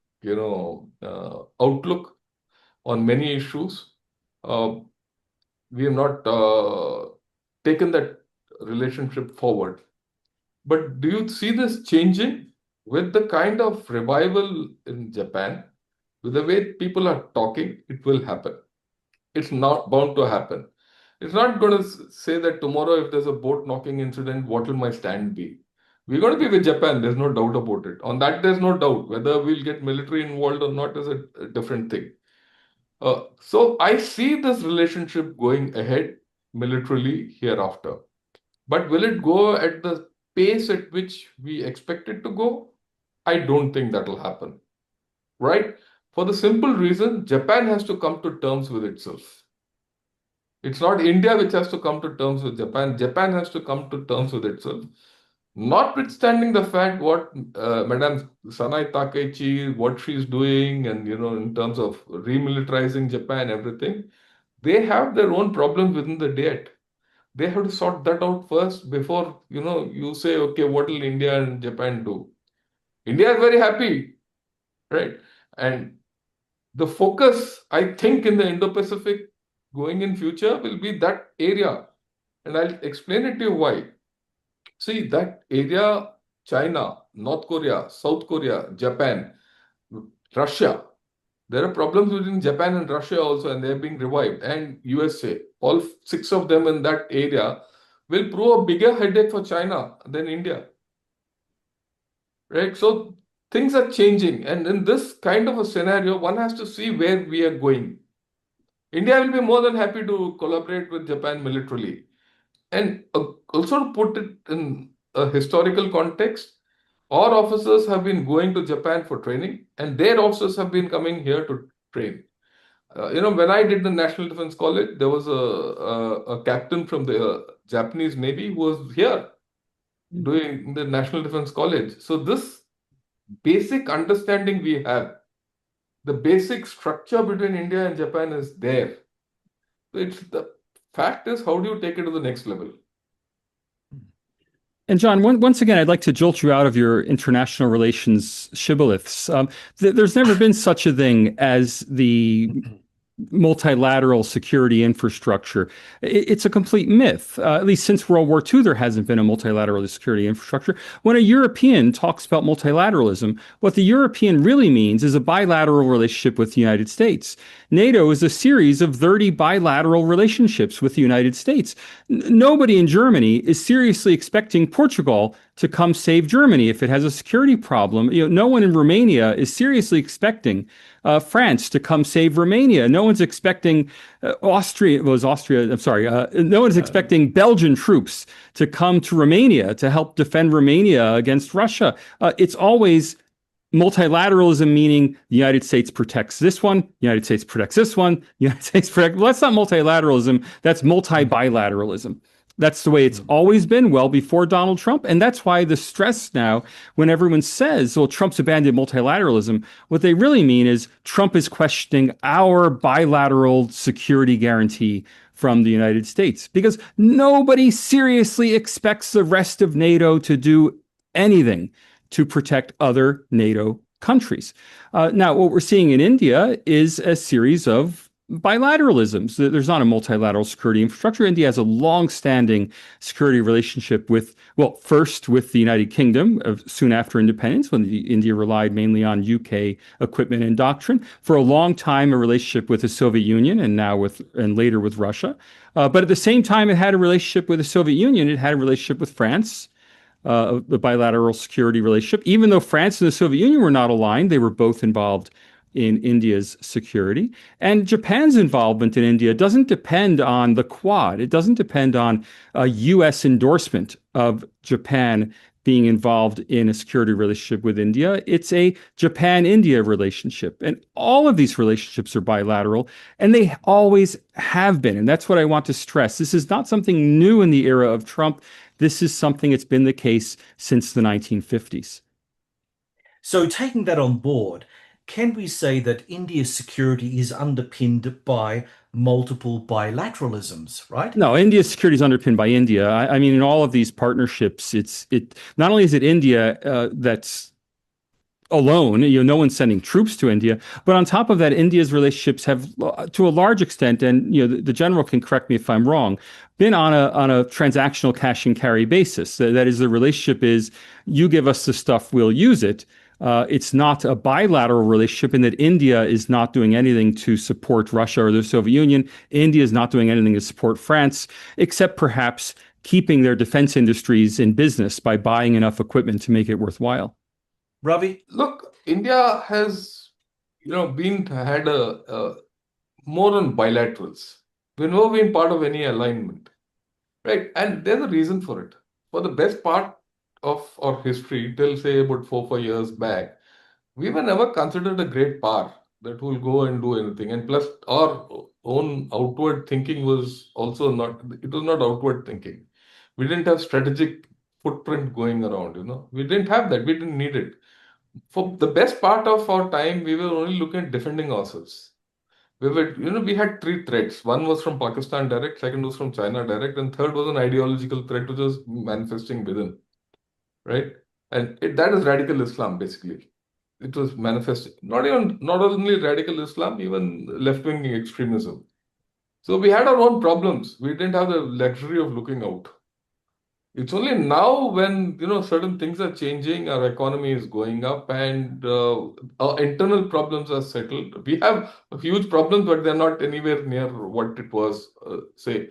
S1: outlook on many issues. Uh, we have not taken that relationship forward. But do you see this changing with the kind of revival in Japan? With the way people are talking, it will happen. It's not bound to happen. It's not going to say that tomorrow, if there's a boat knocking incident, what will my stand be? We're going to be with Japan. There's no doubt about it. On that, there's no doubt. Whether we'll get military involved or not is a different thing. So I see this relationship going ahead militarily hereafter. But will it go at the pace at which we expect it to go? I don't think that will happen. Right? For the simple reason, Japan has to come to terms with itself. It's not India which has to come to terms with Japan. Japan has to come to terms with itself. Notwithstanding the fact what Madam Sanai Takeichi, what she's doing, and in terms of remilitarizing Japan, everything, they have their own problems within the Diet. They have to sort that out first before you say, okay, what will India and Japan do? India is very happy, right? And the focus, I think, in the Indo-Pacific going in future will be that area. And I'll explain it to you why. See, that area, China, North Korea, South Korea, Japan, Russia, there are problems between Japan and Russia also, and they're being revived, and USA. All six of them in that area will prove a bigger headache for China than India. Right? So things are changing. And in this kind of a scenario, one has to see where we are going. India will be more than happy to collaborate with Japan militarily. And also to put it in a historical context, our officers have been going to Japan for training, and their officers have been coming here to train. When I did the National Defense College, there was a captain from the Japanese Navy who was here doing the National Defense College. So this basic understanding we have, the basic structure between India and Japan is there. So it's the fact is, how do you take it to the next level?
S2: And John, once again, I'd like to jolt you out of your international relations shibboleths. There's never been such a thing as the multilateral security infrastructure. It's a complete myth. At least since World War II, there hasn't been a multilateral security infrastructure. When a European talks about multilateralism, what the European really means is a bilateral relationship with the United States. NATO is a series of 30 bilateral relationships with the United States. Nobody in Germany is seriously expecting Portugal to come save Germany if it has a security problem. No one in Romania is seriously expecting France to come save Romania. No one's expecting Austria. I'm sorry. No one's expecting Belgian troops to come to Romania to help defend Romania against Russia. It's always multilateralism, meaning the United States protects this one, the United States protects this one, the United States protects. Well, that's not multilateralism. That's multi-bilateralism. That's the way it's always been, well before Donald Trump. And that's why the stress now, when everyone says, well, Trump's abandoned multilateralism, what they really mean is Trump is questioning our bilateral security guarantee from the United States, because nobody seriously expects the rest of NATO to do anything to protect other NATO countries. Now, what we're seeing in India is a series of bilateralisms. There's not a multilateral security infrastructure. India has a long-standing security relationship with, well, first with the United Kingdom, soon after independence, when India relied mainly on UK equipment and doctrine. For a long time, a relationship with the Soviet Union, and later with Russia. But at the same time, it had a relationship with the Soviet Union. It had a relationship with France. The bilateral security relationship. Even though France and the Soviet Union were not aligned, they were both involved in India's security. And Japan's involvement in India doesn't depend on the Quad. It doesn't depend on a U.S. endorsement of Japan being involved in a security relationship with India. It's a Japan-India relationship. And all of these relationships are bilateral, and they always have been. And that's what I want to stress. This is not something new in the era of Trump. This is something that's been the case since the 1950s.
S3: So taking that on board, can we say that India's security is underpinned by multiple bilateralisms, right?
S2: No, India's security is underpinned by India. I mean, in all of these partnerships, it not only is it India that's alone, no one's sending troops to India, but on top of that, India's relationships have, to a large extent, and the general can correct me if I'm wrong, been on a transactional cash and carry basis. That is, the relationship is, you give us the stuff, we'll use it. It's not a bilateral relationship in that India is not doing anything to support Russia or the Soviet Union. India is not doing anything to support France, except perhaps keeping their defense industries in business by buying enough equipment to make it worthwhile.
S3: Ravi?
S1: Look, India has, had a more on bilaterals. We've never been part of any alignment, right? And there's a reason for it. For the best part of our history, till say about 4 years back, we were never considered a great power. that will go and do anything. And plus, our own outward thinking was also not, it was not outward thinking. We didn't have strategic footprint going around, We didn't have that. We didn't need it. For the best part of our time, we were only looking at defending ourselves. We had three threats. One was from Pakistan direct, second was from China direct, and third was an ideological threat which was manifesting within, right? And that is radical Islam, basically. It was manifesting, not only radical Islam, even left-wing extremism. So we had our own problems. We didn't have the luxury of looking out. It's only now when certain things are changing, our economy is going up, and our internal problems are settled. We have huge problems, but they're not anywhere near what it was, say,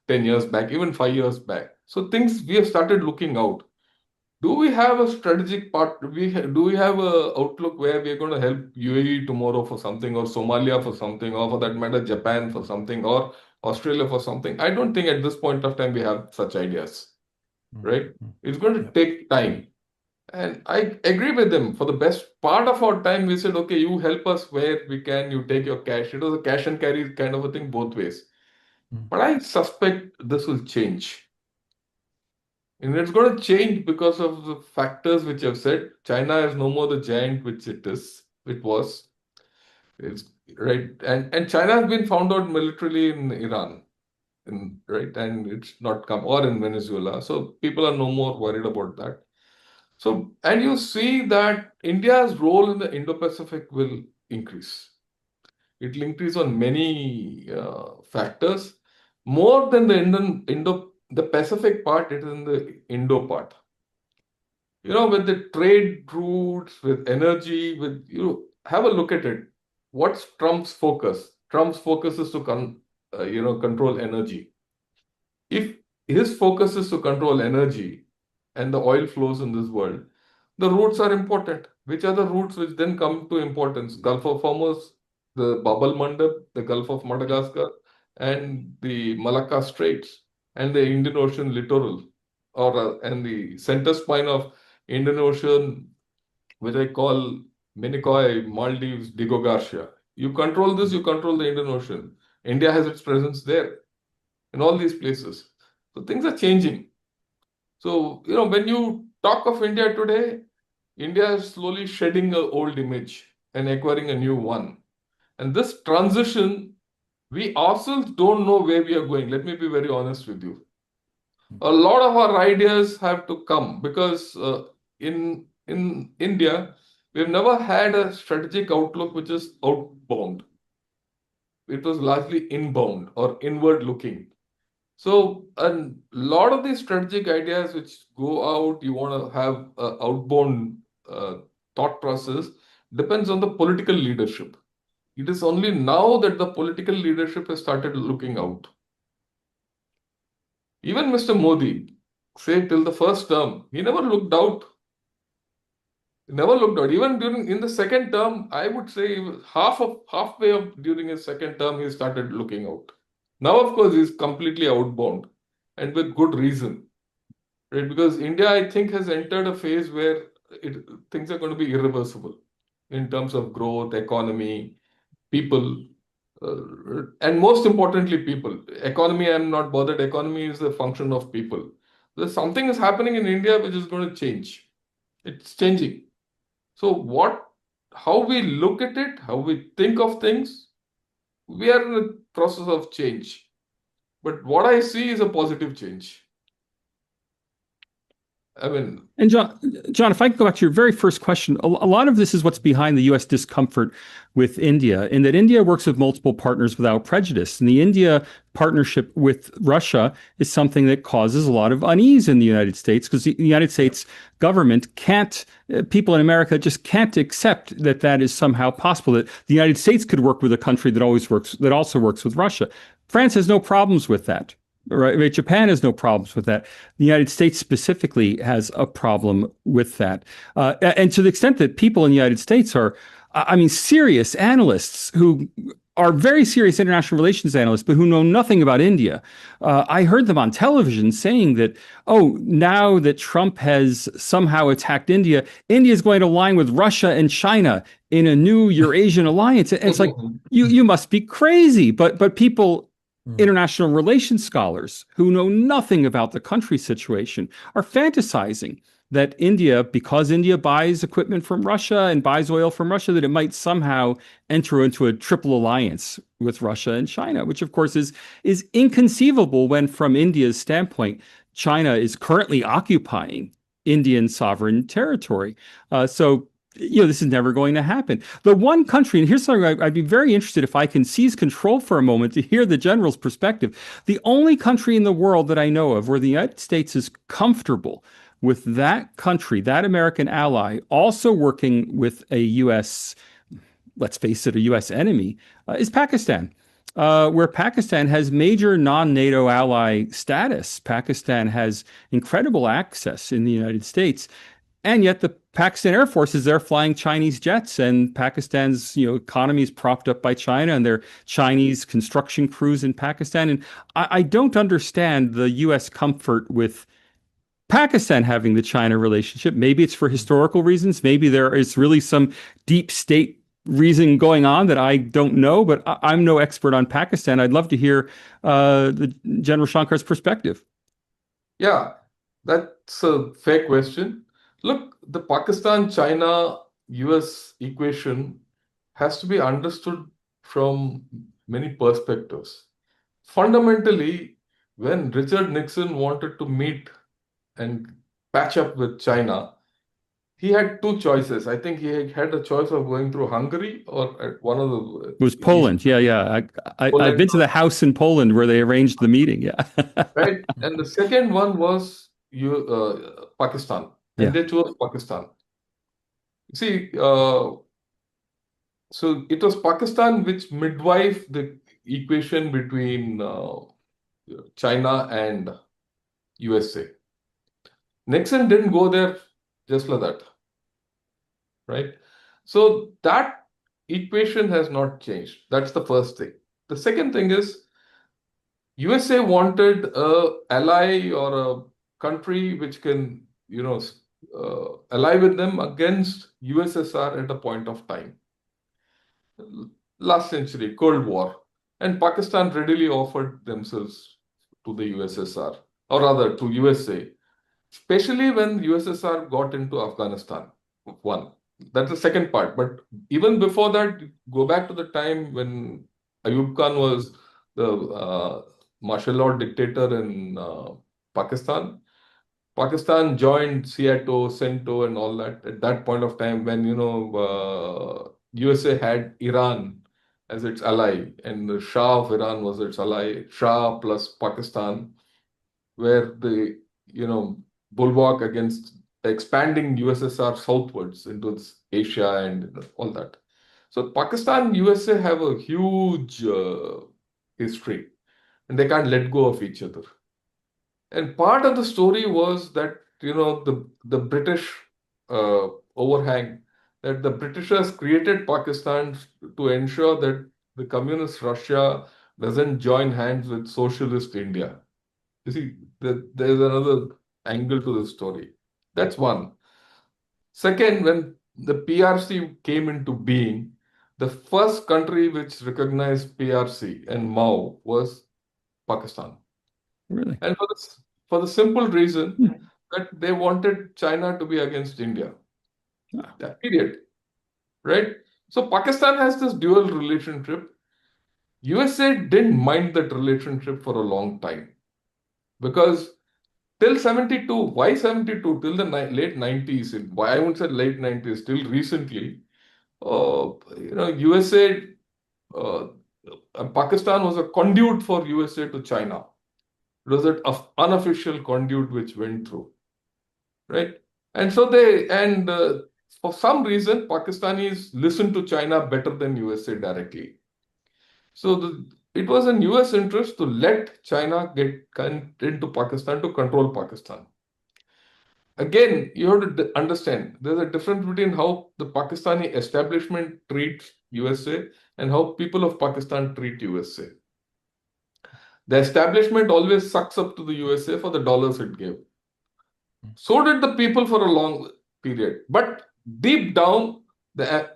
S1: 10 years back, even 5 years back. So we have started looking out. Do we have a strategic part? Do we have a outlook where we are going to help UAE tomorrow for something, or Somalia for something, or for that matter, Japan for something, or Australia for something? I don't think at this point of time we have such ideas. Right? It's going to take time. And I agree with them. For the best part of our time, we said, okay, you help us where we can, you take your cash. It was a cash and carry kind of a thing both ways. But I suspect this will change. And it's going to change because of the factors which I've said. China is no more the giant which it was. It's right. And China has been found out militarily in Iran. Right, and it's not come, or in Venezuela. So people are no more worried about that. So, and you see that India's role in the Indo-Pacific will increase. It will increase on many factors. More than the Pacific part, it is in the Indo part. With the trade routes, with energy, have a look at it. What's Trump's focus? Trump's focus is to control energy. If his focus is to control energy and the oil flows in this world, the routes are important. Which are the routes which then come to importance? Gulf of Hormuz, the Bab el-Mandeb, the Gulf of Madagascar, and the Malacca Straits, and the Indian Ocean littoral, and the center spine of Indian Ocean, which I call Minicoy, Maldives, Diego Garcia. You control this, you control the Indian Ocean. India has its presence there in all these places. So things are changing. So, when you talk of India today, India is slowly shedding an old image and acquiring a new one. And this transition, we ourselves don't know where we are going. Let me be very honest with you. A lot of our ideas have to come because in India, we've never had a strategic outlook which is outbound. It was largely inbound or inward looking. So a lot of these strategic ideas which go out, you want to have an outbound thought process, depends on the political leadership. It is only now that the political leadership has started looking out. Even Mr. Modi, say till the first term, he never looked out. He never looked out. Even in the second term, I would say halfway during his second term, he started looking out. Now, of course, he's completely outbound, and with good reason, right? Because India, I think, has entered a phase where things are going to be irreversible in terms of growth, economy, people, and most importantly, people. Economy, I'm not bothered. Economy is a function of people. There's something is happening in India which is going to change. It's changing. So how we look at it, how we think of things, we are in a process of change. But what I see is a positive change. I mean,
S2: and John, if I can go back to your very first question, a lot of this is what's behind the U.S. discomfort with India, in that India works with multiple partners without prejudice. And the India partnership with Russia is something that causes a lot of unease in the United States, because the United States government people in America just can't accept that is somehow possible, that the United States could work with a country that also works with Russia. France has no problems with that. Right. Japan has no problems with that. The United States specifically has a problem with that. And to the extent that people in the United States are, serious analysts who are very serious international relations analysts, but who know nothing about India. I heard them on television saying that, oh, now that Trump has somehow attacked India, India is going to align with Russia and China in a new Eurasian alliance. And it's like, you must be crazy. But people, international relations scholars who know nothing about the country situation are fantasizing that India, because India buys equipment from Russia and buys oil from Russia, that it might somehow enter into a triple alliance with Russia and China, which of course is inconceivable when, from India's standpoint, China is currently occupying Indian sovereign territory. So this is never going to happen. The one country, and here's something I'd be very interested if I can seize control for a moment to hear the general's perspective. The only country in the world that I know of where the United States is comfortable with that country, that American ally, also working with a U.S., let's face it, a U.S. enemy, is Pakistan, where Pakistan has major non-NATO ally status. Pakistan has incredible access in the United States. And yet the Pakistan Air Force is there flying Chinese jets, and Pakistan's economy is propped up by China, and there are Chinese construction crews in Pakistan. And I don't understand the U.S. comfort with Pakistan having the China relationship. Maybe it's for historical reasons. Maybe there is really some deep state reason going on that I don't know, but I'm no expert on Pakistan. I'd love to hear the General Shankar's perspective.
S1: Yeah, that's a fair question. Look, the Pakistan-China-US equation has to be understood from many perspectives. Fundamentally, when Richard Nixon wanted to meet and patch up with China, he had two choices. I think he had a choice of going through Hungary or at one of the
S2: It was Poland. Yeah. I've been to the house in Poland where they arranged the meeting. Yeah.
S1: right. And the second one was Pakistan, and they chose Pakistan. See, so it was Pakistan which midwife the equation between China and USA. Nixon didn't go there just like that, right? So that equation has not changed. That's the first thing. The second thing is USA wanted a ally or a country which can, ally with them against USSR at a point of time. Last century, Cold War, and Pakistan readily offered themselves to the USSR, or rather to USA, especially when USSR got into Afghanistan. One, that's the second part. But even before that, go back to the time when Ayub Khan was the martial law dictator in Pakistan. Pakistan joined SEATO, CENTO, and all that at that point of time when USA had Iran as its ally, and the Shah of Iran was its ally. Shah plus Pakistan, where the bulwark against expanding USSR southwards into Asia and all that. So Pakistan, USA have a huge history, and they can't let go of each other. And part of the story was that the British overhang, that the Britishers created Pakistan to ensure that the communist Russia doesn't join hands with socialist India. You see, there's another angle to the story. That's one. Second, when the PRC came into being, the first country which recognized PRC and Mao was Pakistan.
S2: Really?
S1: And for the simple reason that they wanted China to be against India. That period. Right? So Pakistan has this dual relationship. USA didn't mind that relationship for a long time. Because till 72, why 72? Till the late 90s, why I wouldn't say late 90s, till recently, USA, Pakistan was a conduit for USA to China. It was an unofficial conduit which went through, right? And so for some reason, Pakistanis listened to China better than USA directly. So it was in US interest to let China get into Pakistan to control Pakistan. Again, you have to understand there's a difference between how the Pakistani establishment treats USA
S4: and how people of Pakistan treat USA. The establishment always sucks up to the USA for the dollars it gave. So did the people for a long period. But deep down, the,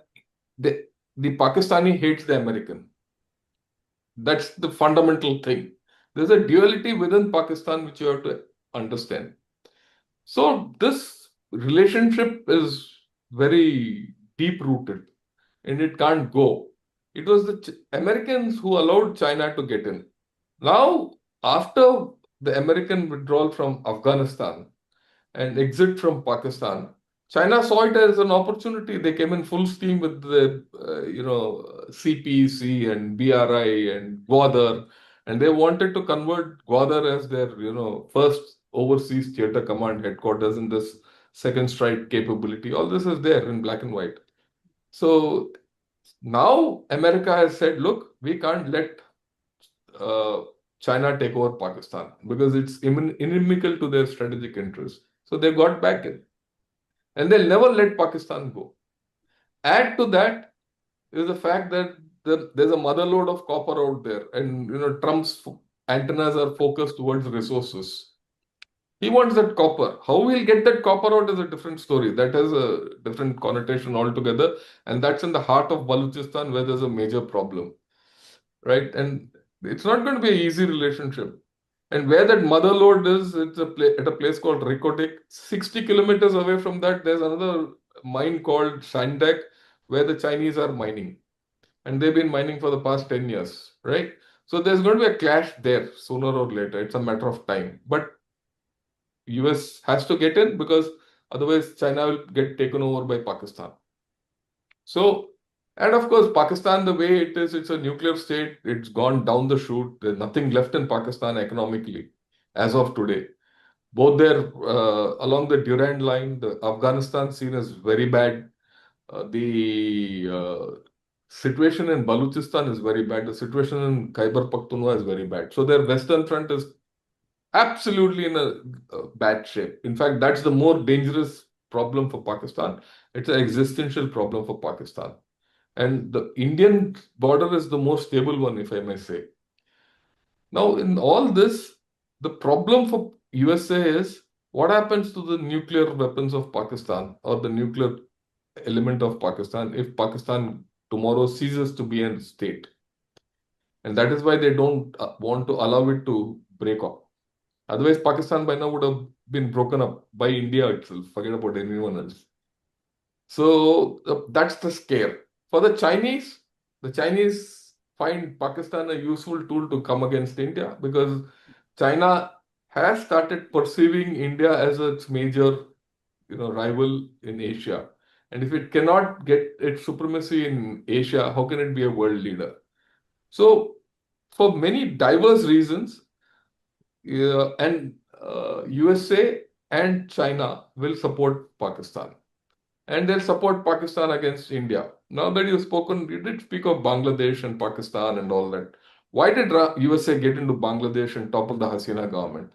S4: the, the Pakistani hates the American. That's the fundamental thing. There's a duality within Pakistan which you have to understand. So this relationship is very deep rooted and it can't go. It was the Americans who allowed China to get in. Now, after the American withdrawal from Afghanistan and exit from Pakistan, China saw it as an opportunity. They came in full steam with the, CPEC and BRI and Gwadar, and they wanted to convert Gwadar as their, first overseas theater command headquarters in this second strike capability. All this is there in black and white. So now America has said, look, we can't let China take over Pakistan because it's inimical to their strategic interests. So they got back in. And they'll never let Pakistan go. Add to that is the fact that there's a motherload of copper out there, and Trump's antennas are focused towards resources. He wants that copper. How he'll get that copper out is a different story. That has a different connotation altogether, and that's in the heart of Balochistan where there's a major problem, right? And it's not going to be an easy relationship. And where that mother lode is, it's at a place called Rikodik. 60 kilometers away from that, there's another mine called Shandak, where the Chinese are mining. And they've been mining for the past 10 years, right? So there's going to be a clash there sooner or later. It's a matter of time. But US has to get in because otherwise China will get taken over by Pakistan. So, and of course, Pakistan, the way it is, it's a nuclear state. It's gone down the chute. There's nothing left in Pakistan economically as of today. Both there, along the Durand line, the Afghanistan scene is very bad. The situation in Balochistan is very bad. The situation in Khyber Pakhtunkhwa is very bad. So their western front is absolutely in a bad shape. In fact, that's the more dangerous problem for Pakistan. It's an existential problem for Pakistan. And the Indian border is the most stable one, if I may say. Now, in all this, the problem for USA is what happens to the nuclear weapons of Pakistan or the nuclear element of Pakistan if Pakistan tomorrow ceases to be a state. And that is why they don't want to allow it to break up. Otherwise, Pakistan by now would have been broken up by India itself. Forget about anyone else. So that's the scare. For the Chinese find Pakistan a useful tool to come against India because China has started perceiving India as its major, rival in Asia. And if it cannot get its supremacy in Asia, how can it be a world leader? So, for many diverse reasons, USA and China will support Pakistan. And they'll support Pakistan against India. Now that you did speak of Bangladesh and Pakistan and all that. Why did USA get into Bangladesh and topple the Hasina government?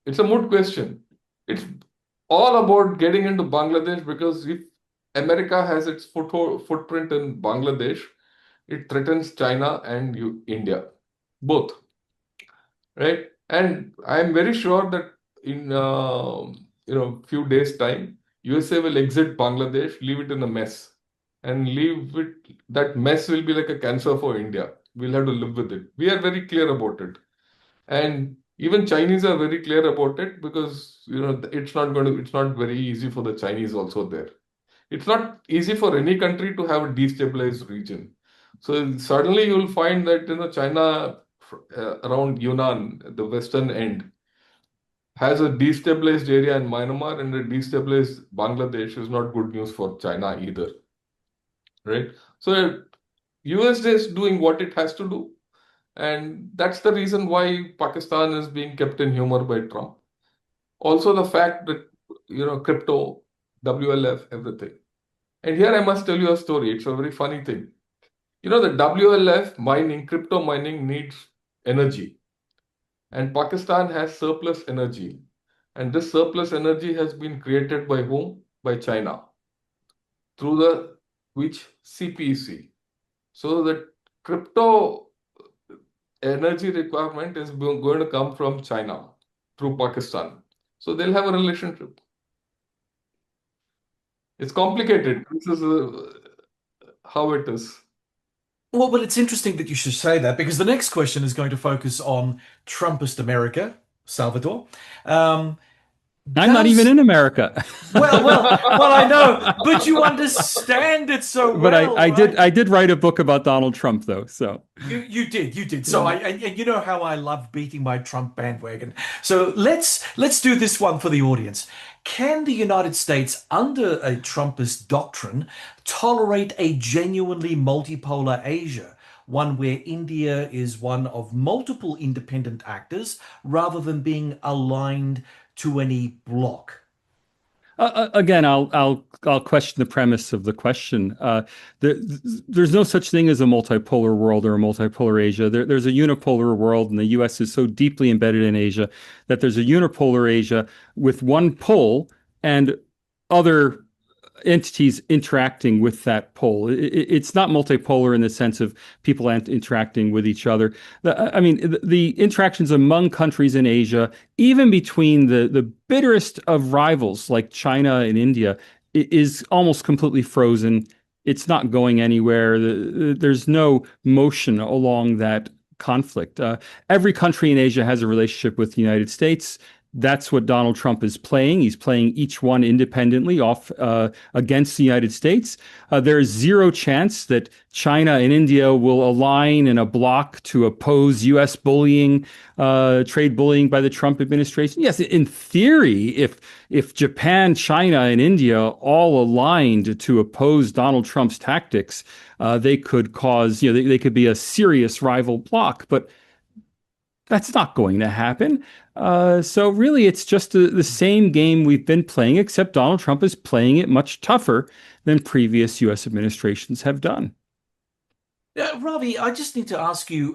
S4: It's a moot question. It's all about getting into Bangladesh because if America has its footprint in Bangladesh, it threatens China and India, both, right? And I'm very sure that in few days' time, USA will exit Bangladesh, leave it in a mess, and that mess will be like a cancer for India. We'll have to live with it. We are very clear about it. And even Chinese are very clear about it because, it's not very easy for the Chinese also there. It's not easy for any country to have a destabilized region. So suddenly you'll find that, China around Yunnan, the western end, has a destabilized area in Myanmar and a destabilized Bangladesh is not good news for China either. Right? So US is doing what it has to do. And that's the reason why Pakistan is being kept in humor by Trump. Also the fact that, crypto, WLF, everything. And here I must tell you a story. It's a very funny thing. The WLF mining, crypto mining needs energy. And Pakistan has surplus energy. And this surplus energy has been created by whom? By China. Through which CPEC. So the crypto energy requirement is going to come from China through Pakistan. So they'll have a relationship. It's complicated. This is how it is.
S3: Well, it's interesting that you should say that because the next question is going to focus on Trumpist America, Salvatore. Um,
S2: I'm not even
S3: does
S2: in America.
S3: well, I know, but you understand it so
S2: But
S3: well, right?
S2: I did write a book about Donald Trump though. So
S3: You did. So
S2: yeah.
S3: and you know how I love beating my Trump bandwagon. So let's do this one for the audience. Can the United States, under a Trumpist doctrine, tolerate a genuinely multipolar Asia, one where India is one of multiple independent actors rather than being aligned to any bloc?
S2: Again, I'll question the premise of the question. There, there's no such thing as a multipolar world or a multipolar Asia. There's a unipolar world, and the U.S. is so deeply embedded in Asia that there's a unipolar Asia with one pole and other entities interacting with that pole. It's not multipolar in the sense of people interacting with each other. I mean, the interactions among countries in Asia, even between the bitterest of rivals like China and India, is almost completely frozen. It's not going anywhere. There's no motion along that conflict. Every country in Asia has a relationship with the United States. That's what Donald Trump is playing. He's playing each one independently off against the United States. There is zero chance that China and India will align in a bloc to oppose U.S. bullying, trade bullying by the Trump administration. Yes, in theory, if Japan, China, and India all aligned to oppose Donald Trump's tactics, they could cause, they could be a serious rival bloc. But that's not going to happen. So really, it's just the same game we've been playing, except Donald Trump is playing it much tougher than previous U.S. administrations have done.
S3: Ravi, I just need to ask you,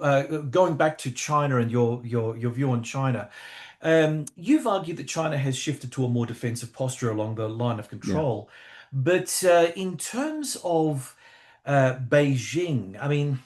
S3: going back to China and your view on China. You've argued that China has shifted to a more defensive posture along the line of
S2: Yeah.
S3: control, but in terms of Beijing, I mean,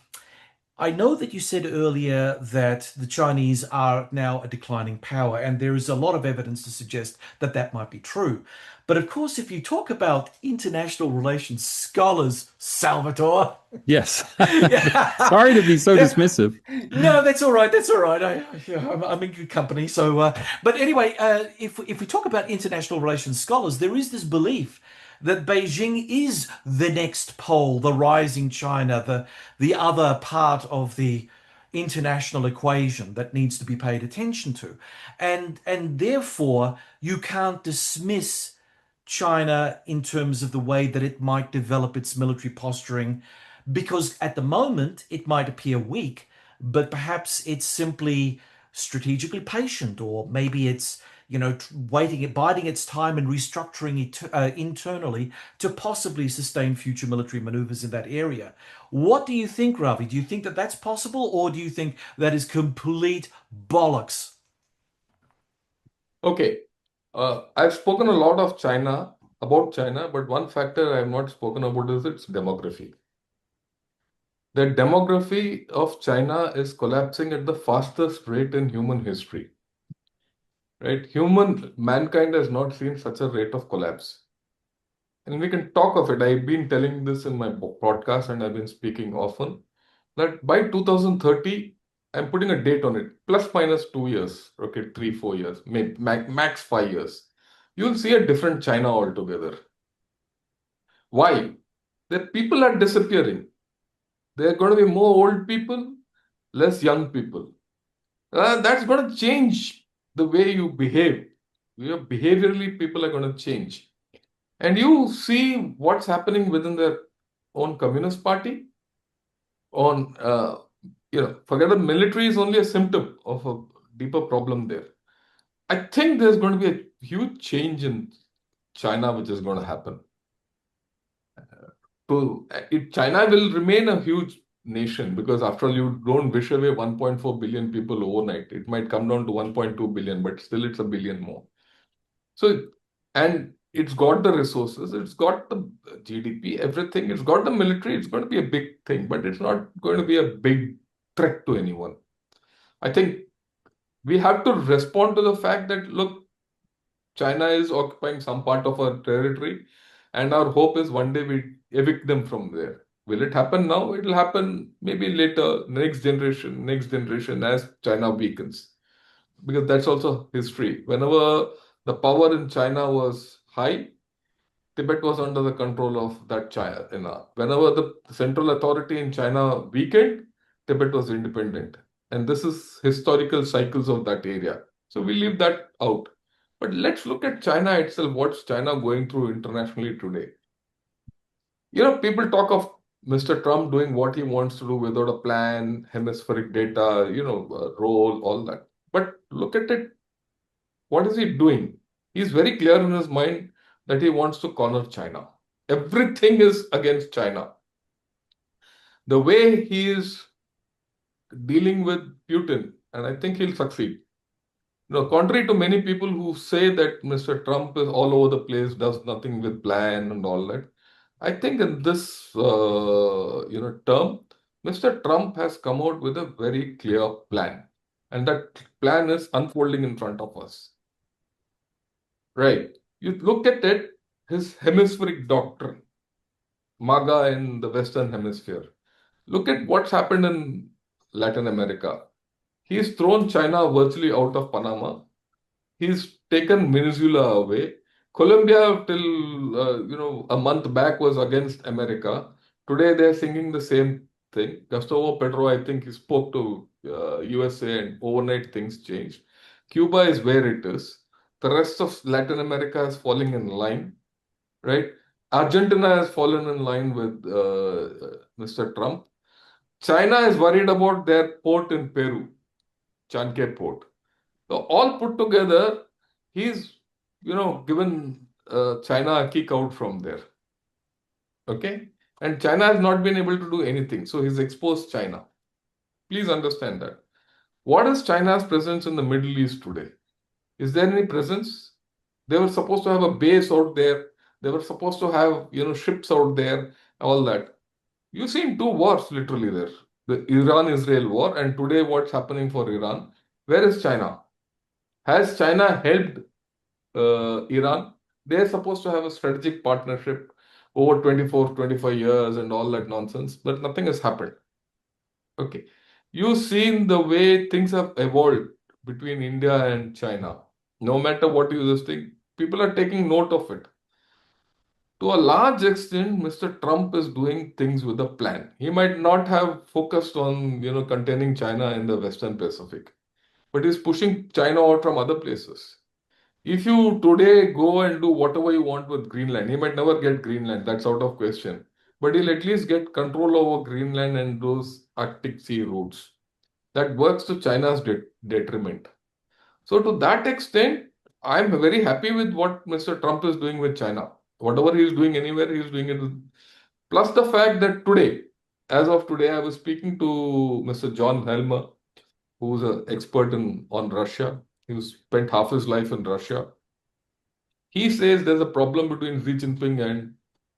S3: I know that you said earlier that the Chinese are now a declining power, and there is a lot of evidence to suggest that that might be true. But of course, if you talk about international relations scholars, Salvatore,
S2: Yes.
S3: yeah,
S2: Sorry to be so
S3: yeah,
S2: dismissive.
S3: no, that's all right. That's all right. I'm in good company. So, but anyway, if we talk about international relations scholars, there is this belief that Beijing is the next pole, the rising China, the other part of the international equation that needs to be paid attention to, and therefore you can't dismiss China in terms of the way that it might develop its military posturing, because at the moment it might appear weak, but perhaps it's simply strategically patient, or maybe it's waiting, biding its time and restructuring it internally to possibly sustain future military maneuvers in that area. What do you think, Ravi? Do you think that that's possible, or do you think that is complete bollocks?
S4: Okay. I've spoken a lot of China, about China, but one factor I have not spoken about is its demography. The demography of China is collapsing at the fastest rate in human history, right? Mankind has not seen such a rate of collapse. And we can talk of it. I've been telling this in my podcast and I've been speaking often that by 2030, I'm putting a date on it, plus minus 2 years, okay, 3, 4 years, maybe max 5 years. You'll see a different China altogether. Why? The people are disappearing. There are going to be more old people, less young people. That's going to change the way you behave. Behaviorally, people are going to change. And you see what's happening within their own Communist Party. Forget the military is only a symptom of a deeper problem there. I think there's going to be a huge change in China, which is going to happen. China will remain a huge nation because, after all, you don't wish away 1.4 billion people overnight. It might come down to 1.2 billion, but still it's a billion more. So, and It's got the resources, it's got the GDP, everything, it's got the military, it's going to be a big thing, but it's not going to be a big threat to anyone. I think we have to respond to the fact that, look, China is occupying some part of our territory, and our hope is one day we evict them from there. Will it happen now? It will happen maybe later, next generation, as China weakens. Because that's also history. Whenever the power in China was high, Tibet was under the control of that China. Whenever the central authority in China weakened, Tibet was independent. And this is historical cycles of that area. So we leave that out. But let's look at China itself. What's China going through internationally today? People talk of Mr. Trump doing what he wants to do without a plan, hemispheric data, role, all that. But look at it. What is he doing? He's very clear in his mind that he wants to corner China. Everything is against China. The way he is dealing with Putin, and I think he'll succeed. Contrary to many people who say that Mr. Trump is all over the place, does nothing with plan and all that, I think in this term, Mr. Trump has come out with a very clear plan, and that plan is unfolding in front of us. Right. You look at it, his hemispheric doctrine, MAGA in the Western Hemisphere. Look at what's happened in Latin America. He's thrown China virtually out of Panama. He's taken Venezuela away. Colombia, till a month back, was against America. Today, they're singing the same thing. Gustavo Petro, I think, he spoke to USA, and overnight things changed. Cuba is where it is. The rest of Latin America is falling in line, right? Argentina has fallen in line with Mr. Trump. China is worried about their port in Peru, Chanque port. So all put together, he's, given China a kick out from there. Okay? And China has not been able to do anything. So he's exposed China. Please understand that. What is China's presence in the Middle East today? Is there any presence? They were supposed to have a base out there. They were supposed to have, ships out there, all that. You've seen two wars literally there. The Iran-Israel war, and today what's happening for Iran. Where is China? Has China helped Iran? They're supposed to have a strategic partnership over 24, 25 years and all that nonsense, but nothing has happened. Okay. You've seen the way things have evolved between India and China. No matter what you just think, people are taking note of it. To a large extent, Mr. Trump is doing things with a plan. He might not have focused on, containing China in the Western Pacific, but he's pushing China out from other places. If you today go and do whatever you want with Greenland, he might never get Greenland, that's out of question. But he'll at least get control over Greenland and those Arctic Sea routes. That works to China's detriment. So, to that extent, I'm very happy with what Mr. Trump is doing with China. Whatever he is doing anywhere, he is doing it. Plus the fact that today, as of today, I was speaking to Mr. John Helmer, who's an expert on Russia. He spent half his life in Russia. He says there's a problem between Xi Jinping and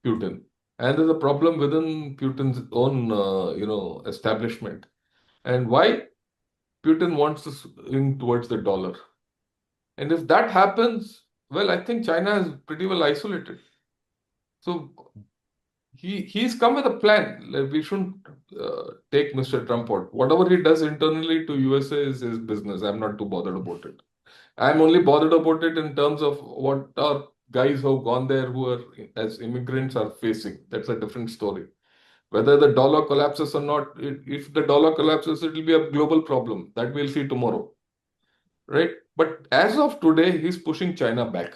S4: Putin, and there's a problem within Putin's own, establishment. And why? Putin wants to swing towards the dollar. And if that happens, well, I think China is pretty well isolated. So he's come with a plan. Like, we shouldn't take Mr. Trump out. Whatever he does internally to USA is his business. I'm not too bothered about it. I'm only bothered about it in terms of what our guys who have gone there who are as immigrants are facing. That's a different story. Whether the dollar collapses or not, if the dollar collapses, it will be a global problem. That we'll see tomorrow. Right? But as of today, he's pushing China back.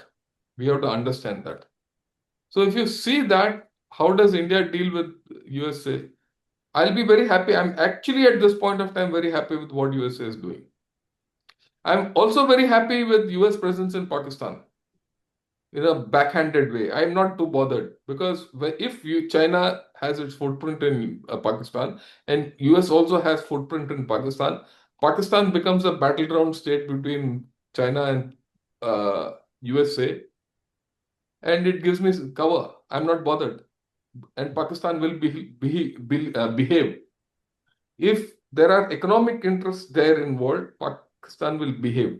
S4: We have to understand that. So if you see that, how does India deal with USA? I'll be very happy. I'm actually at this point of time very happy with what USA is doing. I'm also very happy with US presence in Pakistan in a backhanded way. I'm not too bothered because if China has its footprint in Pakistan and US also has footprint in Pakistan, Pakistan becomes a battleground state between China and USA. and it gives me cover. I'm not bothered. And Pakistan will behave. If there are economic interests there involved, Pakistan will behave.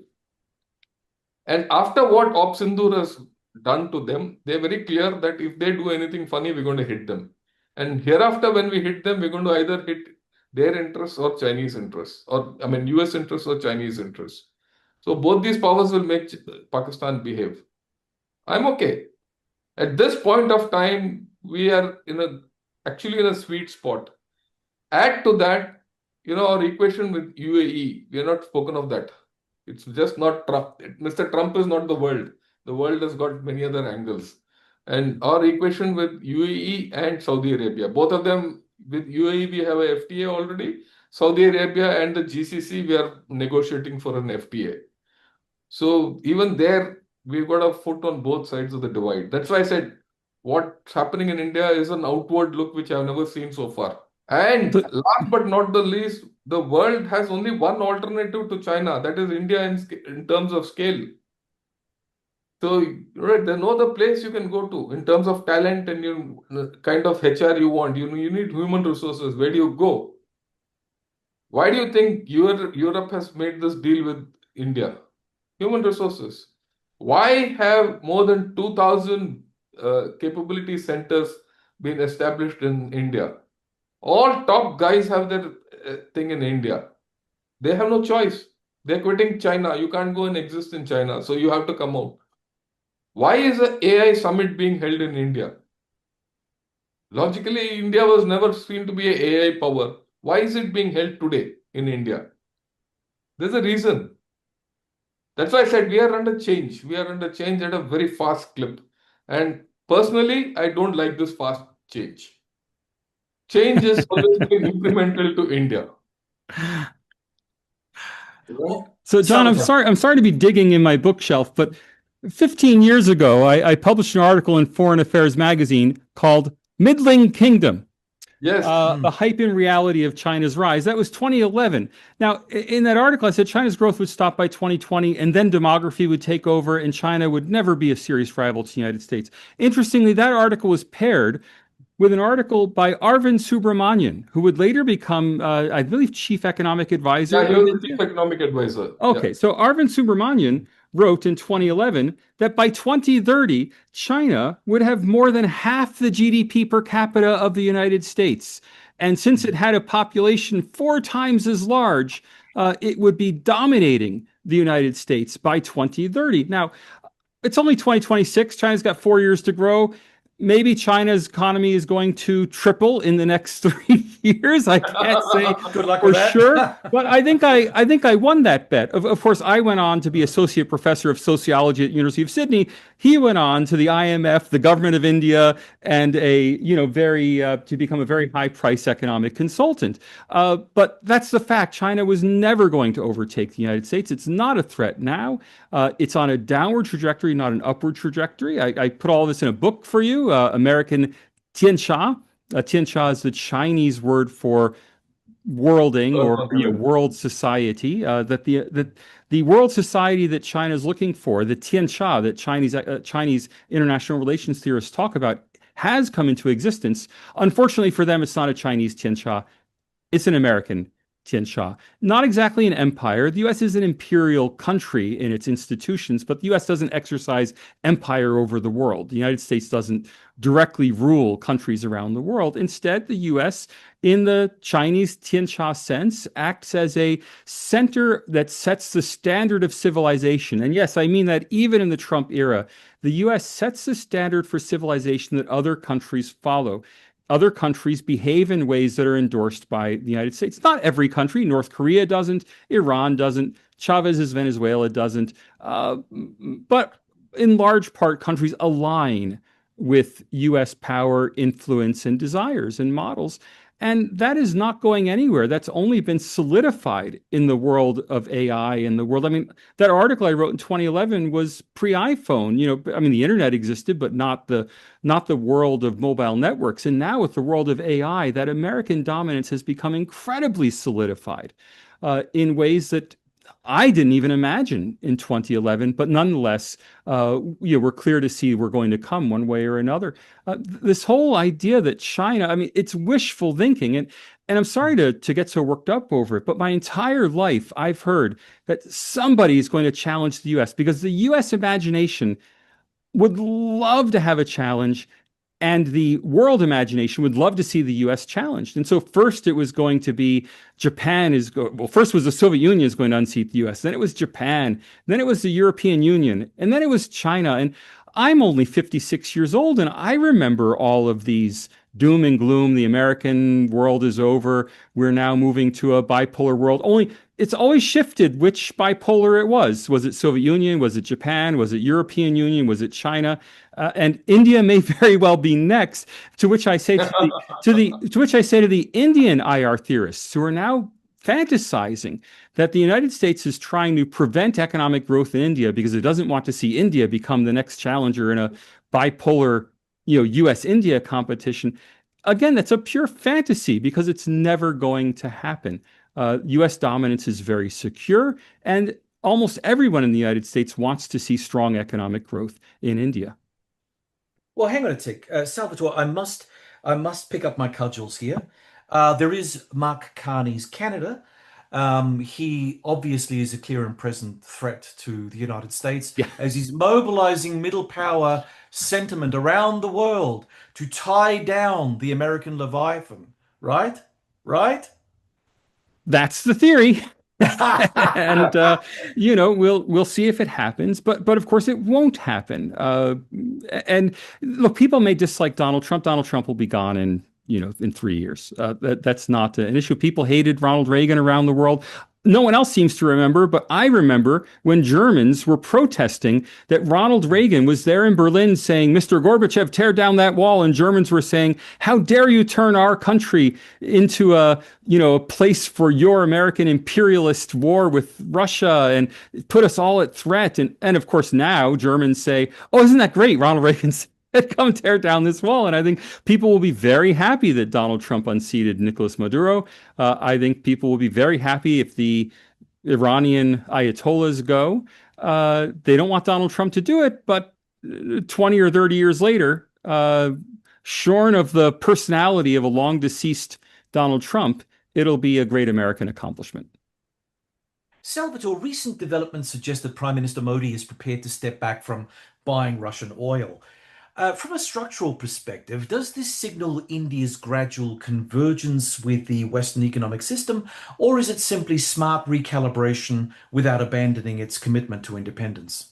S4: And after what Op Sindoor has done to them, they're very clear that if they do anything funny, we're going to hit them. And hereafter, when we hit them, we're going to either hit their interests or Chinese interests, or I mean, US interests or Chinese interests. So both these powers will make Pakistan behave. I'm okay. At this point of time, we are actually in a sweet spot. Add to that, our equation with UAE. We have not spoken of that. It's just not Trump. Mr. Trump is not the world. The world has got many other angles. And our equation with UAE and Saudi Arabia, both of them, with UAE, we have a FTA already. Saudi Arabia and the GCC, we are negotiating for an FTA. So even there, we've got a foot on both sides of the divide. That's why I said what's happening in India is an outward look which I've never seen so far. And last but not the least, the world has only one alternative to China, that is India in terms of scale. So there's no other place you can go to in terms of talent and the kind of HR you want. You need human resources. Where do you go? Why do you think Europe has made this deal with India? Human resources. Why have more than 2,000 capability centers been established in India? All top guys have their thing in India. They have no choice. They're quitting China. You can't go and exist in China, so you have to come out. Why is the AI summit being held in India? Logically, India was never seen to be an AI power. Why is it being held today in India? There's a reason. That's why I said we are under change. We are under change at a very fast clip. And personally, I don't like this fast change. Change is always been incremental to India.
S2: So, John, I'm sorry to be digging in my bookshelf, but 15 years ago, I published an article in Foreign Affairs magazine called Middling Kingdom.
S4: Yes.
S2: The hype and reality of China's rise. That was 2011. Now, in that article, I said China's growth would stop by 2020, and then demography would take over, and China would never be a serious rival to the United States. Interestingly, that article was paired with an article by Arvind Subramanian, who would later become, I believe, chief economic advisor.
S4: Yeah, he was the chief economic advisor.
S2: Okay, so Arvind Subramanian wrote in 2011 that by 2030, China would have more than half the GDP per capita of the United States. And since it had a population 4 times as large, it would be dominating the United States by 2030. Now, it's only 2026. China's got 4 years to grow. Maybe China's economy is going to triple in the next 3 years. I can't say
S3: Good luck
S2: for
S3: with that.
S2: sure, but I think I won that bet. Of course, I went on to be associate professor of sociology at the University of Sydney. He went on to the IMF, the government of India, and to become a very high price economic consultant. But that's the fact. China was never going to overtake the United States. It's not a threat now. It's on a downward trajectory, not an upward trajectory. I put all this in a book for you. American Tianxia. Tianxia is the Chinese word for worlding or world society. That the world society that China is looking for, the Tianxia that Chinese international relations theorists talk about, has come into existence. Unfortunately for them, it's not a Chinese Tianxia. It's an American Tianxia. Not exactly an empire. The U.S. is an imperial country in its institutions, but the U.S. doesn't exercise empire over the world. The United States doesn't directly rule countries around the world. Instead, the U.S., in the Chinese Tianxia sense, acts as a center that sets the standard of civilization. And yes, I mean that even in the Trump era, the U.S. sets the standard for civilization that other countries follow. Other countries behave in ways that are endorsed by the United States. Not every country. North Korea doesn't. Iran doesn't. Chavez's Venezuela doesn't. But in large part, countries align with U.S. power, influence, and desires and models. And that is not going anywhere. That's only been solidified in the world of AI and the world. I mean, that article I wrote in 2011 was pre-iPhone. The internet existed, but not the world of mobile networks. And now with the world of AI, that American dominance has become incredibly solidified in ways that I didn't even imagine in 2011, but nonetheless, we're clear to see we're going to come one way or another. This whole idea that China, I mean, it's wishful thinking, and I'm sorry to get so worked up over it, but my entire life I've heard that somebody is going to challenge the U.S. because the U.S. imagination would love to have a challenge, and the world imagination would love to see the US challenged. And so first it was going to be first was the Soviet Union is going to unseat the US, then it was Japan, then it was the European Union, and then it was China. And I'm only 56 years old, and I remember all of these doom and gloom. The American world is over. We're now moving to a bipolar world. Only it's always shifted which bipolar it was. Was it Soviet Union? Was it Japan? Was it European Union? Was it China? And India may very well be next. To which I say to the Indian IR theorists who are now fantasizing that the United States is trying to prevent economic growth in India because it doesn't want to see India become the next challenger in a bipolar, U.S.-India competition. Again, that's a pure fantasy because it's never going to happen. U.S. dominance is very secure, and almost everyone in the United States wants to see strong economic growth in India.
S3: Well, hang on a tick, Salvatore. I must pick up my cudgels here. There is Mark Carney's Canada. He obviously is a clear and present threat to the United States
S2: Yeah.
S3: as he's mobilizing middle power sentiment around the world to tie down the American Leviathan. Right? Right?
S2: That's the theory. And we'll see if it happens, but of course it won't happen. And look, people may dislike Donald Trump. Donald Trump will be gone in 3 years. That's not an issue. People hated Ronald Reagan around the world. No one else seems to remember, but I remember when Germans were protesting that Ronald Reagan was there in Berlin saying, "Mr. Gorbachev, tear down that wall." And Germans were saying, "How dare you turn our country into a place for your American imperialist war with Russia and put us all at threat." And of course, now Germans say, "Oh, isn't that great? Ronald Reagan said, come tear down this wall." And I think people will be very happy that Donald Trump unseated Nicolas Maduro. I think people will be very happy if the Iranian Ayatollahs go. They don't want Donald Trump to do it, but 20 or 30 years later, shorn of the personality of a long deceased Donald Trump, it'll be a great American accomplishment.
S3: Salvatore, recent developments suggest that Prime Minister Modi is prepared to step back from buying Russian oil. From a structural perspective, does this signal India's gradual convergence with the Western economic system, or is it simply smart recalibration without abandoning its commitment to independence?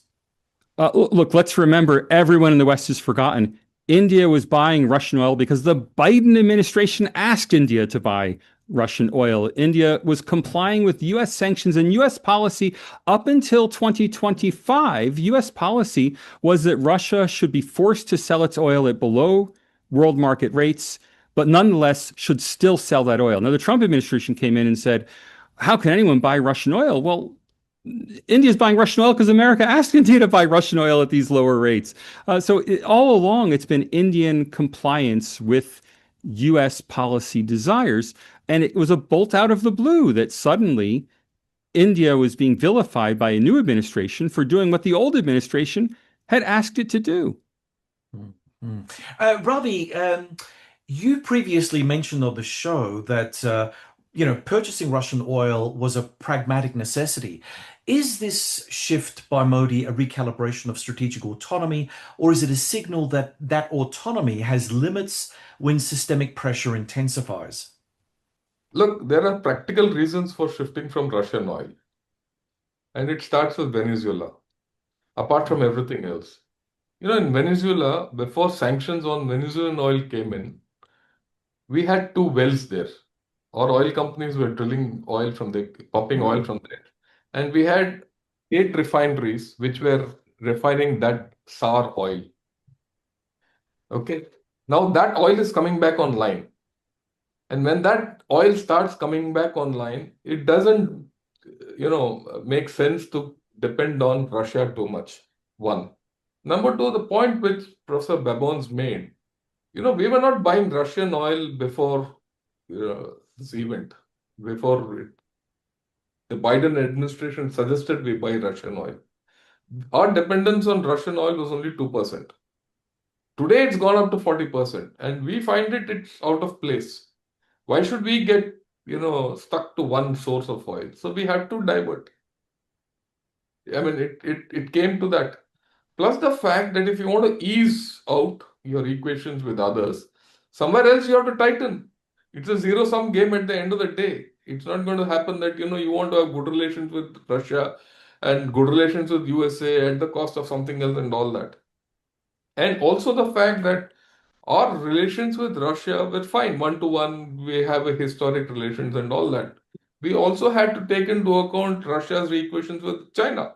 S2: Look, let's remember, everyone in the West has forgotten. India was buying Russian oil because the Biden administration asked India to buy Russian oil. India was complying with U.S. sanctions and U.S. policy up until 2025. U.S. policy was that Russia should be forced to sell its oil at below world market rates, but nonetheless should still sell that oil. Now, the Trump administration came in and said, "How can anyone buy Russian oil?" Well, India's buying Russian oil because America asked India to buy Russian oil at these lower rates. All along, it's been Indian compliance with U.S. policy desires. And it was a bolt out of the blue that suddenly India was being vilified by a new administration for doing what the old administration had asked it to do.
S3: Ravi, you previously mentioned on the show that purchasing Russian oil was a pragmatic necessity. Is this shift by Modi a recalibration of strategic autonomy, or is it a signal that that autonomy has limits when systemic pressure intensifies?
S4: Look, there are practical reasons for shifting from Russian oil, and it starts with Venezuela, apart from everything else. In Venezuela, before sanctions on Venezuelan oil came in, we had 2 wells there. Our oil companies were drilling oil popping oil from there. And we had 8 refineries which were refining that sour oil. Okay. Now that oil is coming back online. And when that oil starts coming back online, it doesn't, make sense to depend on Russia too much. One. Number two, the point which Professor Babones made, we were not buying Russian oil before this event, before it. the Biden administration suggested we buy Russian oil. Our dependence on Russian oil was only 2%. Today it's gone up to 40%, and we find it's out of place. Why should we get, stuck to one source of oil? So we had to divert. I mean, it came to that. Plus the fact that if you want to ease out your equations with others, somewhere else you have to tighten. It's a zero-sum game at the end of the day. It's not going to happen that, you want to have good relations with Russia and good relations with USA at the cost of something else and all that. And also the fact that our relations with Russia were fine, one-to-one, we have a historic relations and all that. We also had to take into account Russia's equations with China.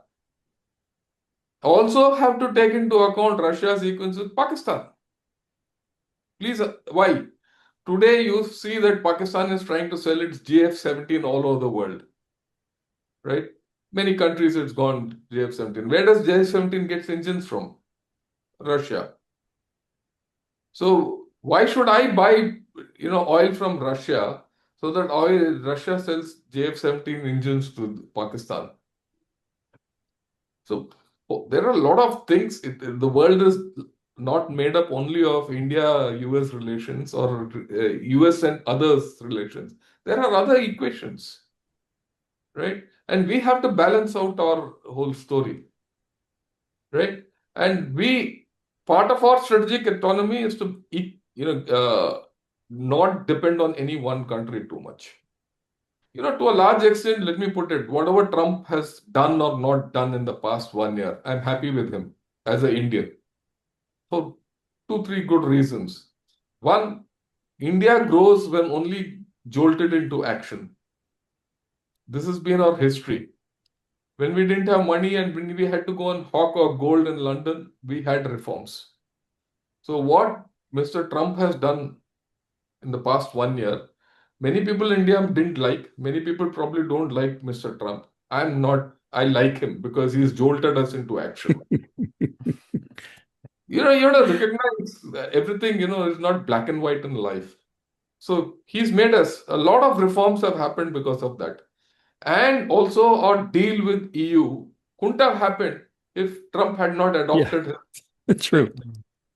S4: Also have to take into account Russia's equations with Pakistan. Please, why? Today you see that Pakistan is trying to sell its JF-17 all over the world, right? Many countries it's gone JF-17. Where does JF-17 get engines from? Russia. So why should I buy, oil from Russia so that Russia sells JF-17 engines to Pakistan? So there are a lot of things. The world is not made up only of India-US relations or US and others relations. There are other equations, right? And we have to balance out our whole story, right? And part of our strategic autonomy is to, not depend on any one country too much. To a large extent, let me put it, whatever Trump has done or not done in the past 1 year, I'm happy with him as an Indian. For 2, 3 good reasons. One, India grows when only jolted into action. This has been our history. When we didn't have money and when we had to go and hawk our gold in London, we had reforms. So what Mr. Trump has done in the past 1 year, many people in India didn't like. Many people probably don't like Mr. Trump. I like him because he's jolted us into action. You have to recognize that everything, is not black and white in life. So he's made us, a lot of reforms have happened because of that. And also our deal with EU couldn't have happened if Trump had not adopted his.
S2: True.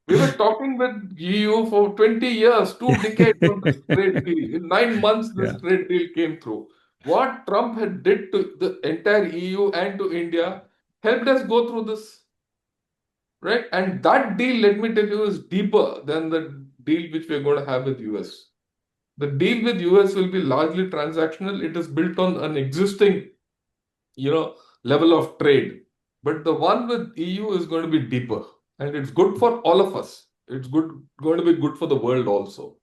S4: We were talking with EU for 20 years, 2 decades on this trade deal. In 9 months, this trade deal came through. What Trump had did to the entire EU and to India helped us go through this, right? And that deal, let me tell you, is deeper than the deal which we're going to have with US. The deal with US will be largely transactional. It is built on an existing, level of trade. But the one with EU is going to be deeper. And it's good for all of us. It's going to be good for the world also.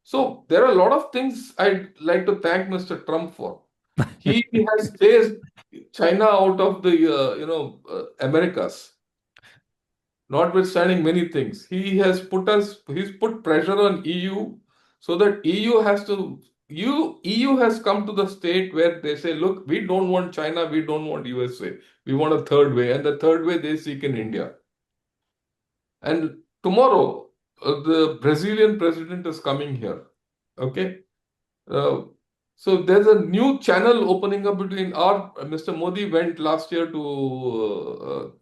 S4: So there are a lot of things I'd like to thank Mr. Trump for. He has chased China out of the Americas, notwithstanding many things. He's put pressure on EU so that EU has come to the state where they say, look, we don't want China, we don't want USA. We want a third way. And the third way they seek in India. And tomorrow, the Brazilian president is coming here. Okay. So there's a new channel opening up between Mr. Modi went last year to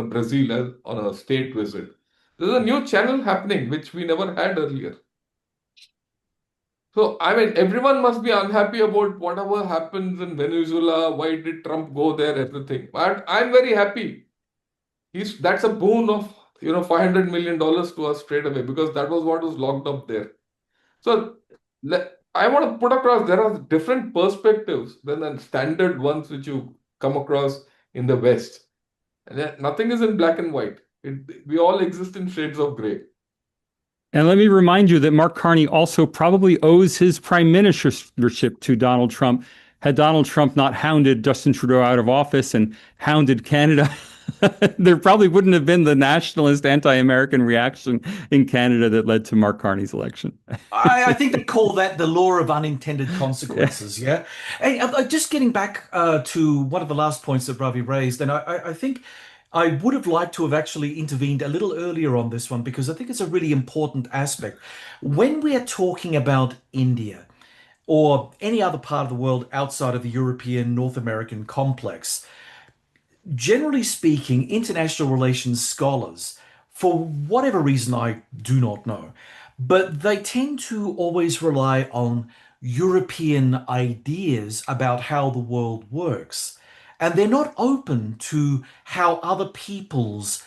S4: Brazil on a state visit. There's a new channel happening which we never had earlier. So I mean, everyone must be unhappy about whatever happens in Venezuela. Why did Trump go there? Everything. But I'm very happy. That's a boon of $500 million to us straight away because that was what was locked up there. So I want to put across there are different perspectives than the standard ones which you come across in the West. And nothing is in black and white. We all exist in shades of gray.
S2: And let me remind you that Mark Carney also probably owes his prime ministership to Donald Trump. Had Donald Trump not hounded Justin Trudeau out of office and hounded Canada, there probably wouldn't have been the nationalist anti-American reaction in Canada that led to Mark Carney's election.
S3: I think they call that the law of unintended consequences. Yeah. Hey, just getting back to one of the last points that Ravi raised, and I think I would have liked to have actually intervened a little earlier on this one because I think it's a really important aspect. When we are talking about India, or any other part of the world outside of the European North American complex, generally speaking, international relations scholars, for whatever reason I do not know, but they tend to always rely on European ideas about how the world works. And they're not open to how other peoples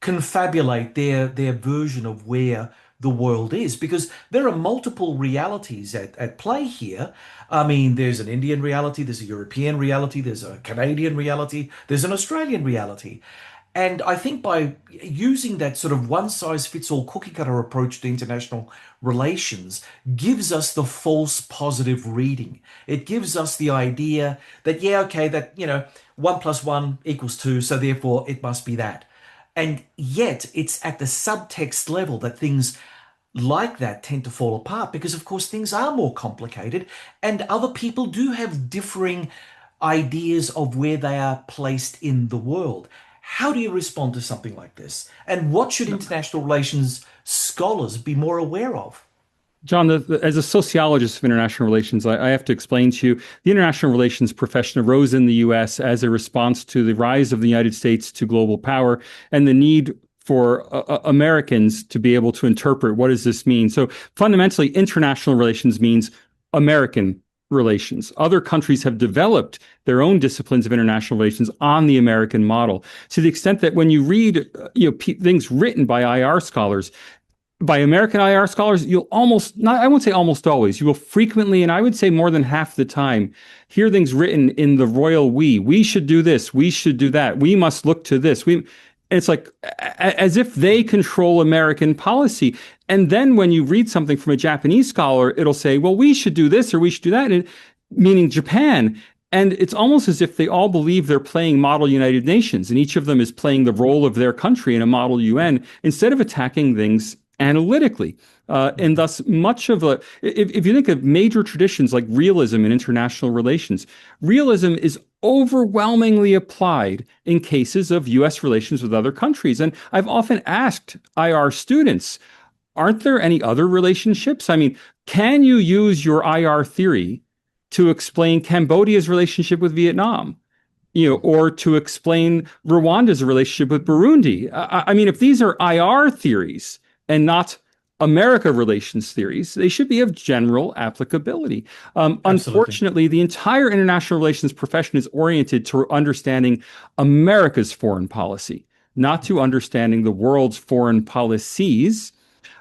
S3: confabulate their version of where the world is, because there are multiple realities at play here. I mean, there's an Indian reality, there's a European reality, there's a Canadian reality, there's an Australian reality. And I think by using that sort of one size fits all cookie cutter approach to international relations gives us the false positive reading. It gives us the idea that, yeah, okay, that, one plus one equals two, so therefore it must be that. And yet it's at the subtext level that things like that tend to fall apart because, of course, things are more complicated and other people do have differing ideas of where they are placed in the world. How do you respond to something like this? And what should international relations scholars be more aware of?
S2: John, as a sociologist of international relations, I have to explain to you the international relations profession arose in the U.S. as a response to the rise of the United States to global power and the need for Americans to be able to interpret what does this mean. So fundamentally, international relations means American relations. Other countries have developed their own disciplines of international relations on the American model, to the extent that when you read things written by IR scholars, by American IR scholars, you'll almost, not, I won't say almost always, you will frequently, and I would say more than half the time, hear things written in the royal we. We should do this. We should do that. We must look to this. It's like as if they control American policy. And then when you read something from a Japanese scholar, it'll say, well, we should do this or we should do that, and, meaning Japan. And it's almost as if they all believe they're playing model United Nations, and each of them is playing the role of their country in a model UN instead of attacking things analytically. And thus much of if you think of major traditions like realism in international relations, realism is overwhelmingly applied in cases of US relations with other countries. And I've often asked IR students, aren't there any other relationships? I mean, can you use your IR theory to explain Cambodia's relationship with Vietnam? Or to explain Rwanda's relationship with Burundi? I mean, if these are IR theories, and not America relations theories, they should be of general applicability. Unfortunately, the entire international relations profession is oriented to understanding America's foreign policy, not to understanding the world's foreign policies,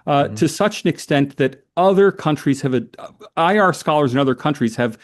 S2: to such an extent that other countries have, IR scholars in other countries have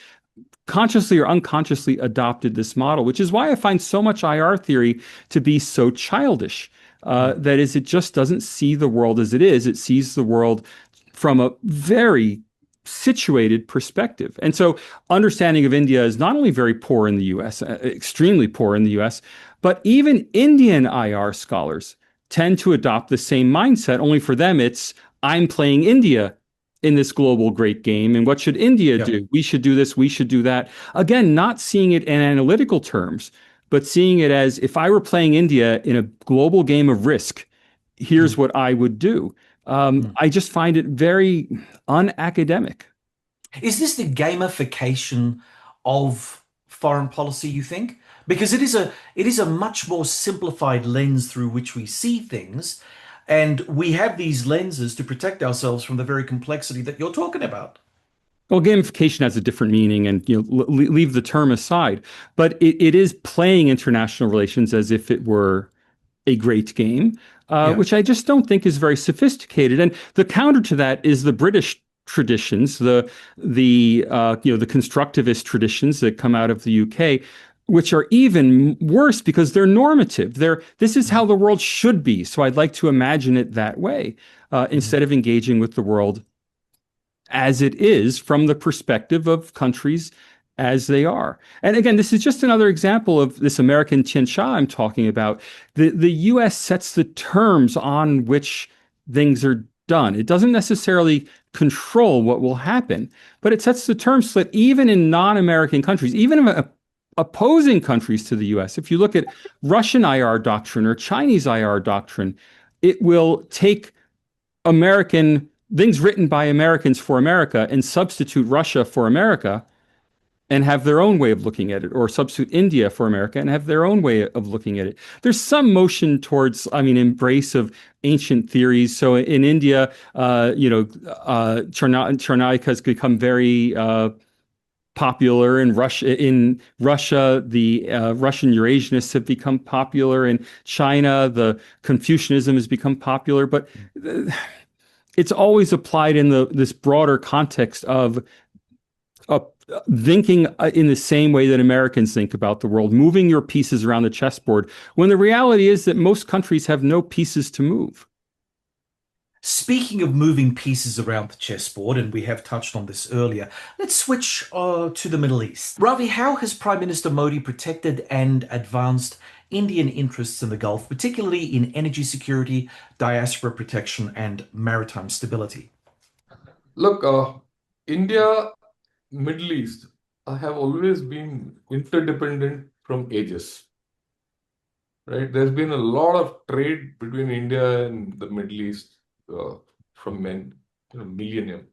S2: consciously or unconsciously adopted this model, which is why I find so much IR theory to be so childish. That is, it just doesn't see the world as it is. It sees the world from a very situated perspective. And so understanding of India is not only very poor in the US, extremely poor in the US, but even Indian IR scholars tend to adopt the same mindset, only for them it's, I'm playing India in this global great game, and what should India do? We should do this, we should do that. Again, not seeing it in analytical terms, but seeing it as, if I were playing India in a global game of risk, here's what I would do. I just find it very unacademic.
S3: Is this the gamification of foreign policy, you think? Because it is a much more simplified lens through which we see things, and we have these lenses to protect ourselves from the very complexity that you're talking about.
S2: Well, gamification has a different meaning, and leave the term aside. But it is playing international relations as if it were a great game, which I just don't think is very sophisticated. And the counter to that is the British traditions, the constructivist traditions that come out of the UK, which are even worse because they're normative. This is how the world should be. So I'd like to imagine it that way, instead of engaging with the world as it is from the perspective of countries as they are. And again, this is just another example of this American tianxia I'm talking about. The U.S. sets the terms on which things are done. It doesn't necessarily control what will happen, but it sets the terms so that even in non-American countries, even in opposing countries to the U.S., if you look at Russian IR doctrine or Chinese IR doctrine, it will take American things written by Americans for America and substitute Russia for America and have their own way of looking at it, or substitute India for America and have their own way of looking at it. There's some motion towards, embrace of ancient theories. So in India, Charnaka has become very popular in Russia. In Russia, the Russian Eurasianists have become popular. In China, the Confucianism has become popular. But it's always applied in this broader context of uh, thinking in the same way that Americans think about the world, moving your pieces around the chessboard, when the reality is that most countries have no pieces to move.
S3: Speaking of moving pieces around the chessboard, and we have touched on this earlier, let's switch to the Middle East. Ravi, how has Prime Minister Modi protected and advanced Indian interests in the Gulf, particularly in energy security, diaspora protection, and maritime stability?
S4: Look, India, Middle East have always been interdependent from ages, right? There's been a lot of trade between India and the Middle East from millennium.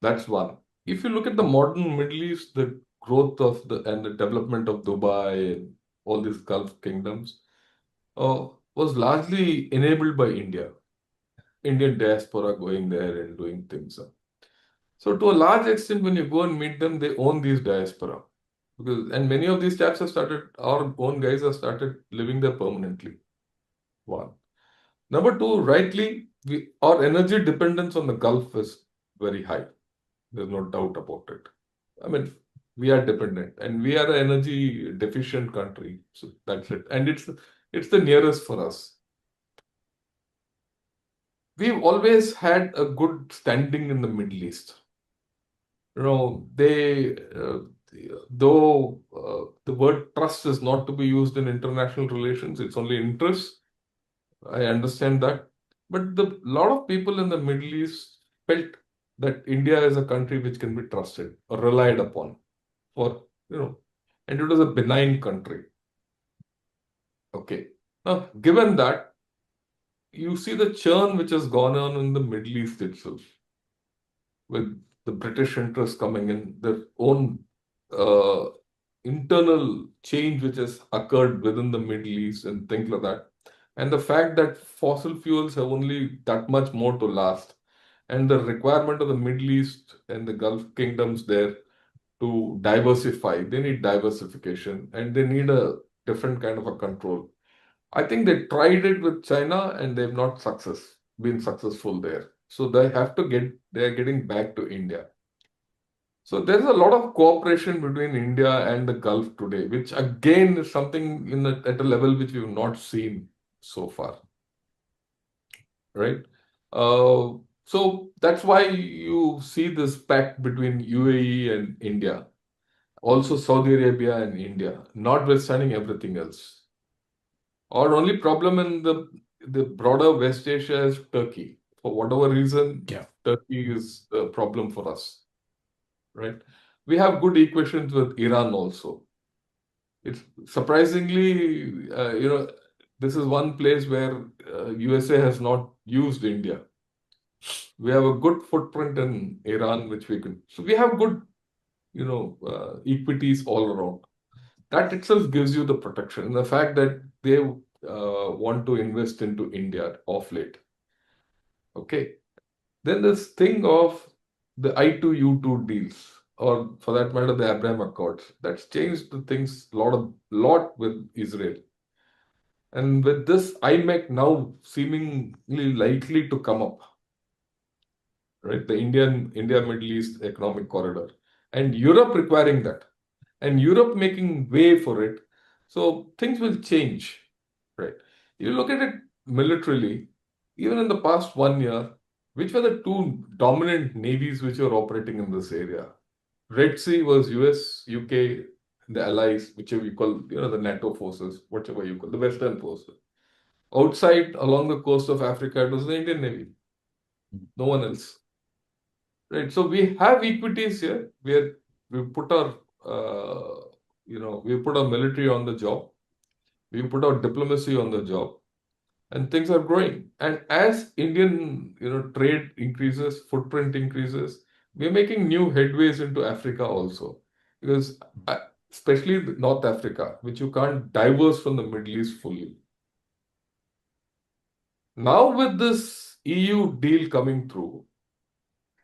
S4: That's one. If you look at the modern Middle East, the growth of and the development of Dubai and all these Gulf kingdoms was largely enabled by India, Indian diaspora going there and doing things. So to a large extent, when you go and meet them, they own these diaspora. And many of these chaps have started, our own guys have started living there permanently. One. Number two, rightly, our energy dependence on the Gulf is very high. There's no doubt about it. I mean, we are dependent and we are an energy deficient country. So that's it. And it's the nearest for us. We've always had a good standing in the Middle East. Though the word trust is not to be used in international relations, it's only interest. I understand that. But a lot of people in the Middle East felt that India is a country which can be trusted or relied upon and it was a benign country. Okay. Now, given that, you see the churn which has gone on in the Middle East itself, with the British interests coming in, their own internal change which has occurred within the Middle East and things like that. And the fact that fossil fuels have only that much more to last, and the requirement of the Middle East and the Gulf kingdoms there to diversify, they need diversification and they need a different kind of a control. I think they tried it with China and they've not been successful there. So they are getting back to India. So there is a lot of cooperation between India and the Gulf today, which again is something at a level which we've not seen so far, right? So that's why you see this pact between UAE and India, also Saudi Arabia and India, notwithstanding everything else. Our only problem in the broader West Asia is Turkey. For whatever reason, Turkey is a problem for us, right? We have good equations with Iran also. It's surprisingly, this is one place where USA has not used India. We have a good footprint in Iran, which we can. So we have good, equities all around. That itself gives you the protection. And the fact that they want to invest into India of late. Okay. Then this thing of the I2U2 deals, or for that matter, the Abraham Accords, that's changed the things a lot with Israel. And with this IMEC now seemingly likely to come up, right? The India-Middle East Economic Corridor, and Europe requiring that, and Europe making way for it. So things will change, right? You look at it militarily, even in the past 1 year, which were the two dominant navies which were operating in this area? Red Sea was US, UK, the allies, whichever you call, the NATO forces, whichever you call, the Western forces. Outside, along the coast of Africa, it was the Indian Navy. No one else. Right. So we have equities here where we put our, we put our military on the job. We put our diplomacy on the job. and things are growing. And as Indian, trade increases, footprint increases, we're making new headways into Africa also, because uh, especially North Africa, which you can't diverse from the Middle East fully. Now with this EU deal coming through,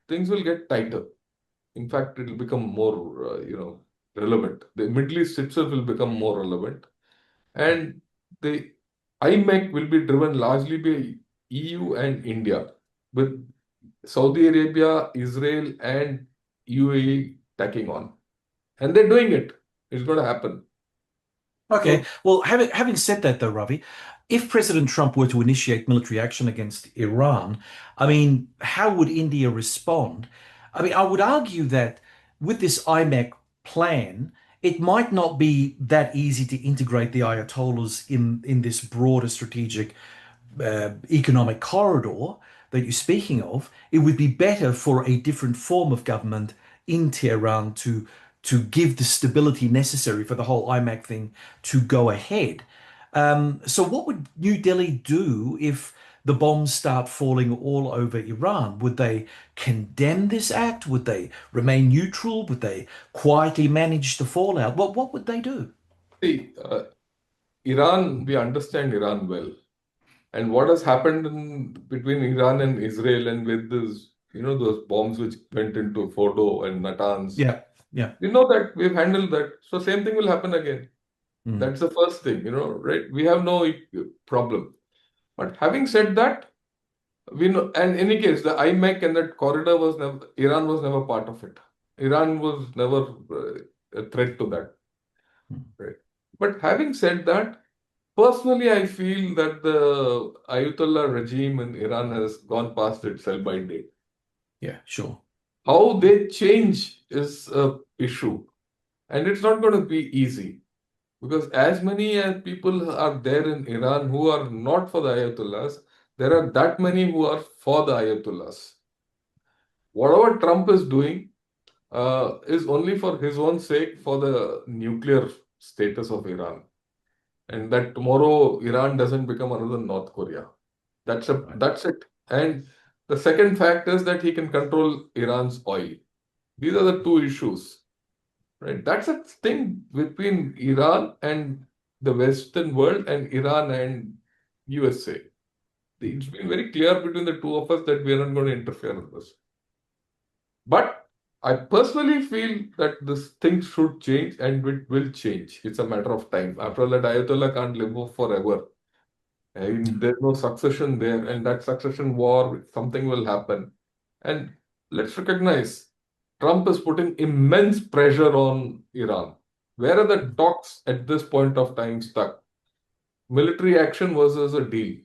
S4: things will get tighter. In fact, it will become more, relevant. The Middle East itself will become more relevant, and the IMEC will be driven largely by EU and India, with Saudi Arabia, Israel, and UAE tacking on, and they're doing it. It's going to happen.
S3: Okay.
S4: So,
S3: Well, having said that, though, Ravi, if President Trump were to initiate military action against Iran, I mean, how would India respond? I mean, I would argue that with this IMEC plan, it might not be that easy to integrate the Ayatollahs in this broader strategic economic corridor that you're speaking of. It would be better for a different form of government in Tehran to give the stability necessary for the whole IMAC thing to go ahead. So what would New Delhi do if the bombs start falling all over Iran? Would they condemn this act? Would they remain neutral? Would they quietly manage the fallout? What would they do?
S4: see, Iran, we understand Iran well. And what has happened between Iran and Israel, and with this, those bombs which went into Fordo and Natanz,
S3: Yeah, yeah.
S4: we know that we've handled that. So same thing will happen again.
S3: Mm.
S4: That's the first thing, right? We have no problem. But having said that, we know, and in any case, the IMEC and that corridor was never, Iran was never part of it. Iran was never a threat to that,
S3: Mm.
S4: right? But having said that, personally, I feel that the Ayatollah regime in Iran has gone past its sell-by date.
S3: Yeah, sure.
S4: How they change is a issue, and it's not going to be easy, because as many as people are there in Iran who are not for the Ayatollahs, there are that many who are for the Ayatollahs. Whatever Trump is doing is only for his own sake, for the nuclear status of Iran, and that tomorrow Iran doesn't become another North Korea.
S3: Right.
S4: That's it. And the second fact is that he can control Iran's oil. These are the two issues, right? That's a thing between Iran and the Western world, and Iran and USA. It's been very clear between the two of us that we are not going to interfere in this. But I personally feel that this thing should change, and it will change. It's a matter of time. After all, that Ayatollah can't live forever. And there's no succession there, and that succession war, something will happen. And let's recognize Trump is putting immense pressure on Iran. Where are the talks at this point of time stuck? Military action versus a deal.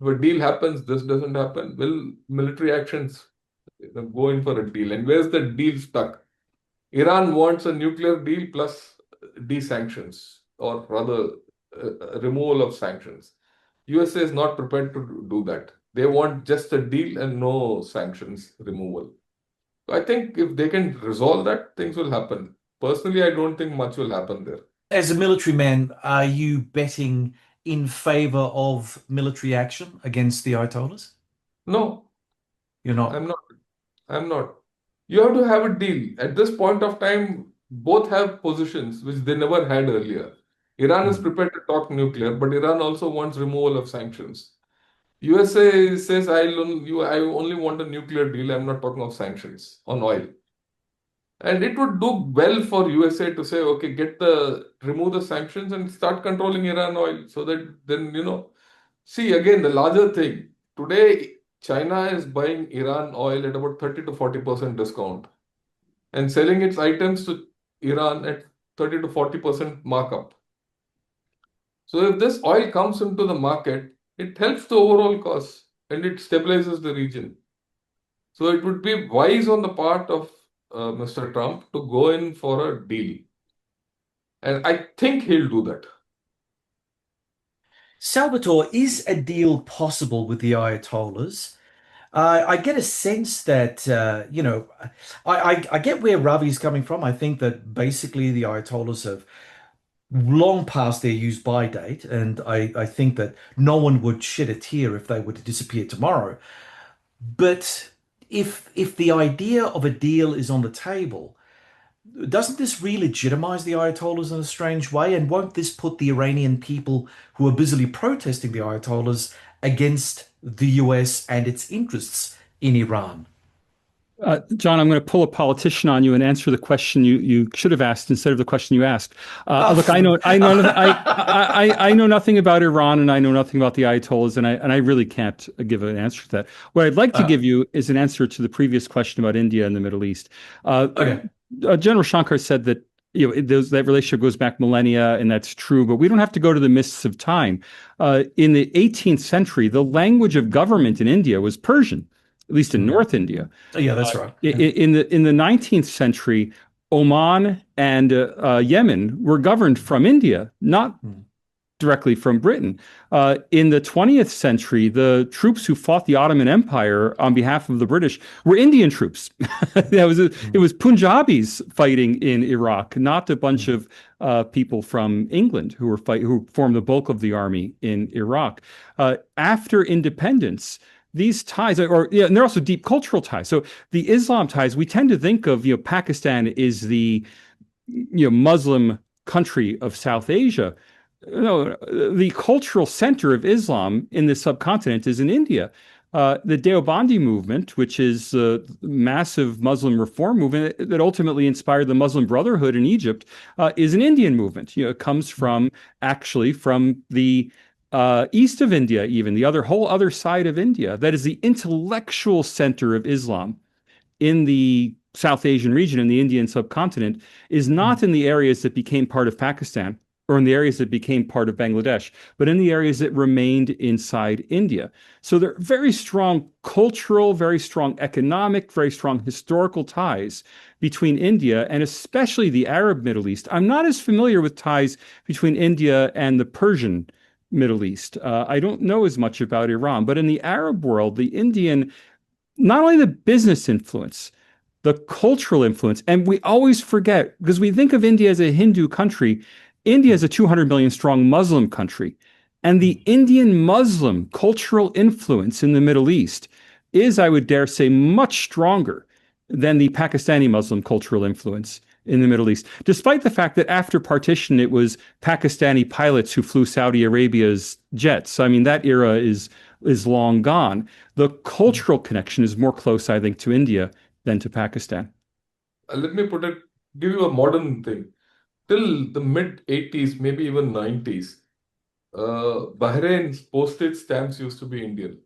S4: If a deal happens, this doesn't happen. Will military actions go in for a deal? And where's the deal stuck? Iran wants a nuclear deal plus de-sanctions, or rather, removal of sanctions. USA is not prepared to do that. They want just a deal and no sanctions removal. So I think if they can resolve that, things will happen. Personally, I don't think much will happen there.
S3: As a military man, are you betting in favor of military action against the Ayatollahs?
S4: No,
S3: You're not.
S4: I'm not. I'm not. You have to have a deal. At this point of time, both have positions which they never had earlier. Iran is
S3: Mm.
S4: prepared to talk nuclear, but Iran also wants removal of sanctions. USA says I only want a nuclear deal. I'm not talking of sanctions on oil. And it would do well for USA to say, okay, remove the sanctions and start controlling Iran oil, so that then, see again the larger thing. Today, China is buying Iran oil at about 30 to 40% discount and selling its items to Iran at 30 to 40% markup. So if this oil comes into the market, it helps the overall cost and it stabilizes the region. So it would be wise on the part of Mr. Trump to go in for a deal. And I think he'll do that.
S3: Salvatore, is a deal possible with the Ayatollahs? I get a sense that, I get where Ravi's coming from. I think that basically the Ayatollahs have long past their use by date, and I think that no one would shed a tear if they were to disappear tomorrow. But if the idea of a deal is on the table, doesn't this re-legitimize the Ayatollahs in a strange way? And won't this put the Iranian people who are busily protesting the Ayatollahs against the US and its interests in Iran?
S2: John, I'm going to pull a politician on you and answer the question you should have asked instead of the question you asked. Look, I know nothing about Iran, and I know nothing about the Ayatollahs, and I really can't give an answer to that. What I'd like to give you is an answer to the previous question about India and the Middle East.
S3: Okay.
S2: General Shankar said that that relationship goes back millennia, and that's true, but we don't have to go to the mists of time. In the 18th century, the language of government in India was Persian, at least in North India.
S3: Yeah, that's right.
S2: In the 19th century, Oman and Yemen were governed from India, not directly from Britain. In the 20th century, the troops who fought the Ottoman Empire on behalf of the British were Indian troops. It was Punjabis fighting in Iraq, not a bunch of people from England who formed the bulk of the army in Iraq. After independence, these ties and they're also deep cultural ties. So the Islam ties, we tend to think of, Pakistan is the, Muslim country of South Asia. No, the cultural center of Islam in the subcontinent is in India. The Deobandi movement, which is a massive Muslim reform movement that ultimately inspired the Muslim Brotherhood in Egypt, is an Indian movement. It comes from the east of India, even the whole other side of India. That is the intellectual center of Islam in the South Asian region, in the Indian subcontinent, is not in the areas that became part of Pakistan or in the areas that became part of Bangladesh, but in the areas that remained inside India. So there are very strong cultural, very strong economic, very strong historical ties between India and especially the Arab Middle East. I'm not as familiar with ties between India and the Persian Middle East. I don't know as much about Iran, but in the Arab world, the Indian, not only the business influence, the cultural influence, and we always forget, because we think of India as a Hindu country. India is a 200 million strong Muslim country, and the Indian Muslim cultural influence in the Middle East is, I would dare say, much stronger than the Pakistani Muslim cultural influence in the Middle East, despite the fact that after partition, it was Pakistani pilots who flew Saudi Arabia's jets. I mean, that era is long gone. The cultural connection is more close, I think, to India than to Pakistan.
S4: Let me give you a modern thing. Till the mid 80s, maybe even 90s, Bahrain's postage stamps used to be Indian.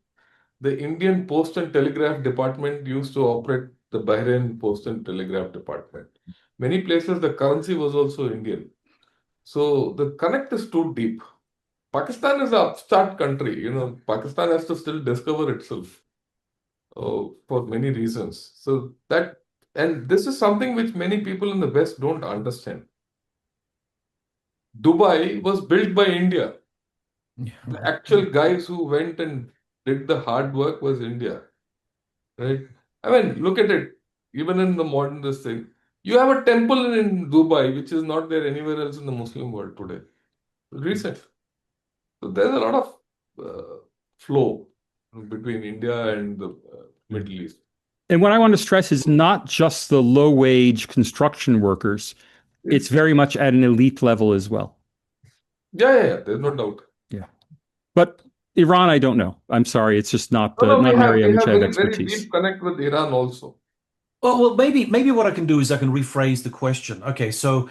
S4: The Indian Post and Telegraph Department used to operate the Bahrain Post and Telegraph Department. Many places the currency was also Indian. So the connect is too deep. Pakistan is an upstart country. Pakistan has to still discover itself for many reasons. And this is something which many people in the West don't understand. Dubai was built by India. The actual guys who went and did the hard work was India, right? I mean, look at it. Even in the modern this thing, you have a temple in Dubai which is not there anywhere else in the Muslim world today. Recent. So there's a lot of flow between India and the Middle East.
S2: And what I want to stress is not just the low-wage construction workers. It's very much at an elite level as well.
S4: Yeah. There's no doubt.
S2: Yeah. But Iran, I don't know. I'm sorry. It's just not an area in which I have expertise.
S4: Very deep connect with Iran also.
S3: Well, maybe what I can do is I can rephrase the question. Okay, so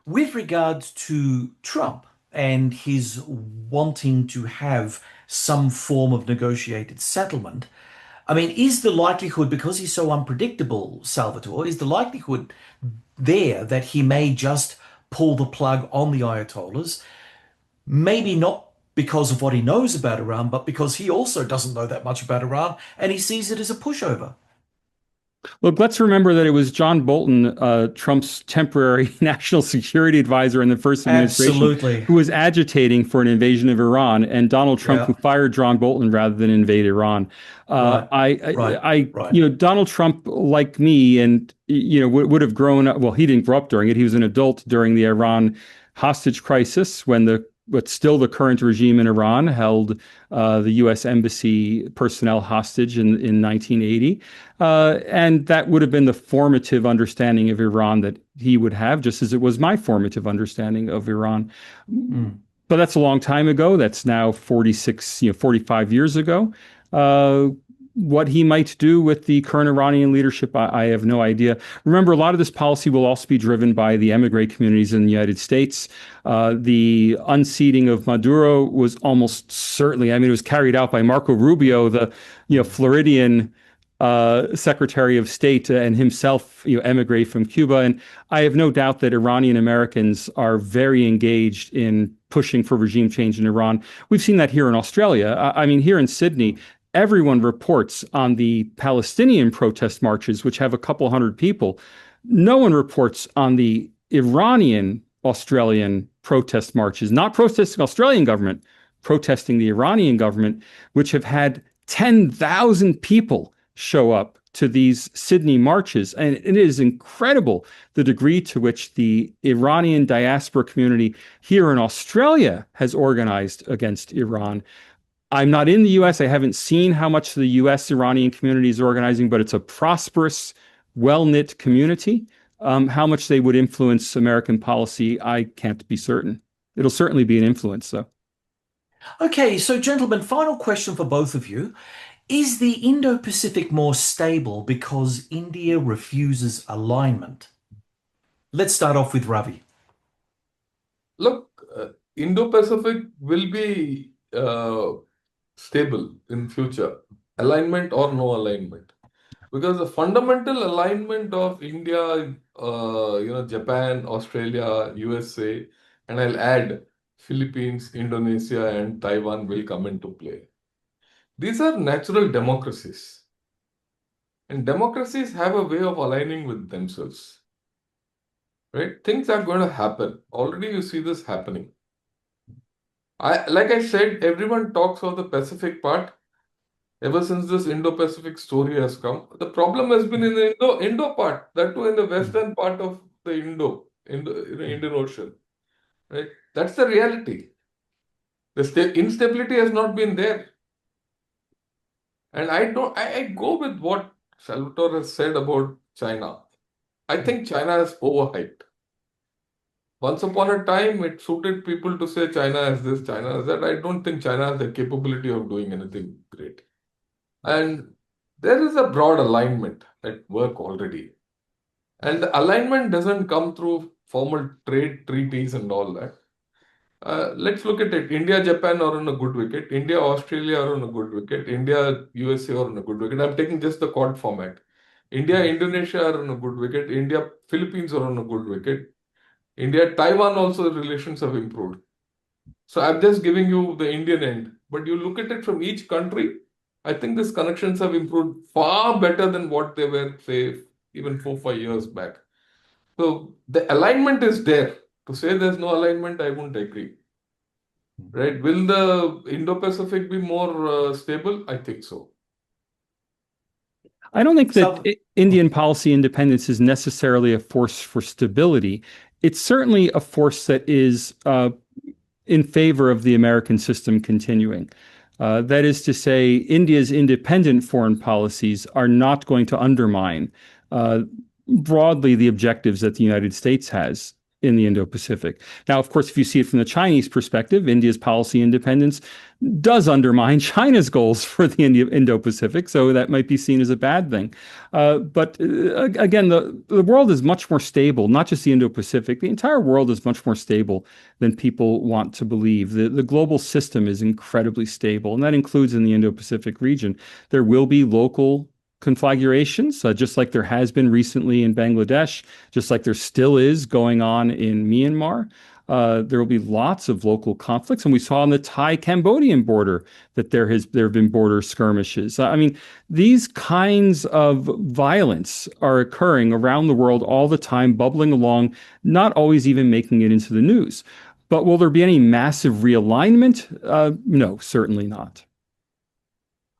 S3: with regards to Trump and his wanting to have some form of negotiated settlement, I mean, is the likelihood, because he's so unpredictable, Salvatore, is the likelihood there that he may just pull the plug on the Ayatollahs? Maybe not because of what he knows about Iran, but because he also doesn't know that much about Iran and he sees it as a pushover.
S2: Look, let's remember that it was John Bolton, Trump's temporary national security advisor in the first administration,
S3: Absolutely.
S2: who was agitating for an invasion of Iran, and Donald Trump who
S3: Yeah.
S2: fired John Bolton rather than invade Iran.
S3: Right. Right. Right.
S2: Donald Trump, like me, and would have grown up. Well, he didn't grow up during it. He was an adult during the Iran hostage crisis when but still the current regime in Iran held the U.S. embassy personnel hostage in 1980. And that would have been the formative understanding of Iran that he would have, just as it was my formative understanding of Iran. But that's a long time ago. That's now 45 years ago. What he might do with the current Iranian leadership, I have no idea. Remember, a lot of this policy will also be driven by the emigre communities in the United States. The unseating of Maduro was almost certainly, it was carried out by Marco Rubio, the Floridian Secretary of State, and himself, emigre from Cuba. And I have no doubt that Iranian Americans are very engaged in pushing for regime change in Iran. We've seen that here in Australia. Here in Sydney, everyone reports on the Palestinian protest marches, which have a couple hundred people. No one reports on the Iranian Australian protest marches, not protesting Australian government, protesting the Iranian government, which have had 10,000 people show up to these Sydney marches. And it is incredible the degree to which the Iranian diaspora community here in Australia has organized against Iran. I'm not in the US. I haven't seen how much the US Iranian community is organizing, but it's a prosperous, well-knit community. How much they would influence American policy, I can't be certain. It'll certainly be an influence, though.
S3: Okay, so gentlemen, final question for both of you. Is the Indo-Pacific more stable because India refuses alignment? Let's start off with Ravi.
S4: Look, Indo-Pacific will be stable in future, alignment or no alignment, because the fundamental alignment of India, Japan, Australia, USA, and I'll add Philippines, Indonesia, and Taiwan will come into play. These are natural democracies, and democracies have a way of aligning with themselves. Right? Things are going to happen. Already you see this happening. Like I said, everyone talks of the Pacific part ever since this Indo-Pacific story has come. The problem has been in the Indo part, that too in the western part of the Indian Ocean. Right? That's the reality. The instability has not been there. And I go with what Salvatore has said about China. I think China is overhyped. Once upon a time, it suited people to say China has this, China has that. I don't think China has the capability of doing anything great. And there is a broad alignment at work already. And the alignment doesn't come through formal trade treaties and all that. Let's look at it. India, Japan are on a good wicket. India, Australia are on a good wicket. India, USA are on a good wicket. I'm taking just the Quad format. India, Indonesia are on a good wicket. India, Philippines are on a good wicket. India, Taiwan also relations have improved. So I'm just giving you the Indian end. But you look at it from each country, I think these connections have improved far better than what they were, say, even 4-5 years back. So the alignment is there. To say there's no alignment, I won't agree. Right? Will the Indo-Pacific be more stable? I think so.
S2: I don't think that Indian policy independence is necessarily a force for stability. It's certainly a force that is in favor of the American system continuing. That is to say, India's independent foreign policies are not going to undermine broadly the objectives that the United States has in the Indo-Pacific. Now, of course, if you see it from the Chinese perspective, India's policy independence does undermine China's goals for the Indo-Pacific, so that might be seen as a bad thing. But again, the world is much more stable, not just the Indo-Pacific. The entire world is much more stable than people want to believe. The global system is incredibly stable, and that includes in the Indo-Pacific region. There will be local conflagrations, just like there has been recently in Bangladesh, just like there still is going on in Myanmar. There will be lots of local conflicts, and we saw on the Thai-Cambodian border that there have been border skirmishes. I mean, these kinds of violence are occurring around the world all the time, bubbling along, not always even making it into the news. But will there be any massive realignment? No, certainly not.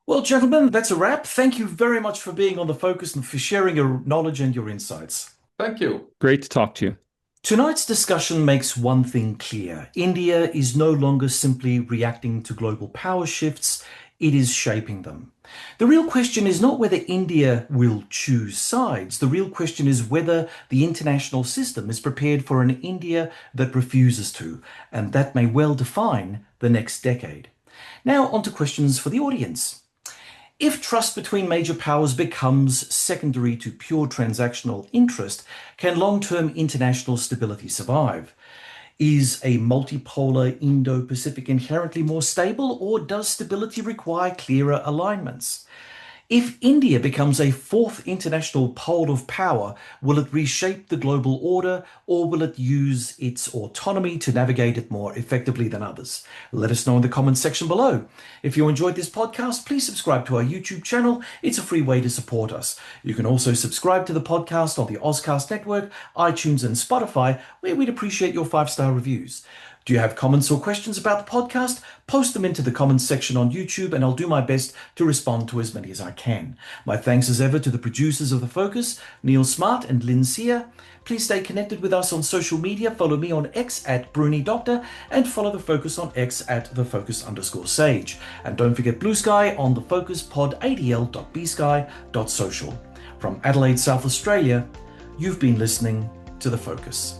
S3: Well, gentlemen, that's a wrap. Thank you very much for being on The Focus and for sharing your knowledge and your insights.
S4: Thank you.
S2: Great to talk to you.
S3: Tonight's discussion makes one thing clear. India is no longer simply reacting to global power shifts, it is shaping them. The real question is not whether India will choose sides. The real question is whether the international system is prepared for an India that refuses to, and that may well define the next decade. Now, on to questions for the audience. If trust between major powers becomes secondary to pure transactional interest, can long-term international stability survive? Is a multipolar Indo-Pacific inherently more stable, or does stability require clearer alignments? If India becomes a fourth international pole of power, will it reshape the global order, or will it use its autonomy to navigate it more effectively than others? Let us know in the comments section below. If you enjoyed this podcast, please subscribe to our YouTube channel. It's a free way to support us. You can also subscribe to the podcast on the Ozcast Network, iTunes, and Spotify, where we'd appreciate your 5-star reviews. Do you have comments or questions about the podcast? Post them into the comments section on YouTube, and I'll do my best to respond to as many as I can. My thanks as ever to the producers of The Focus, Neil Smart and Lynn Sear. Please stay connected with us on social media. Follow me on X at Bruni Doctor, and follow The Focus on X at TheFocus_Sage. And don't forget Blue Sky on thefocuspodadl.bsky.social. From Adelaide, South Australia, you've been listening to The Focus.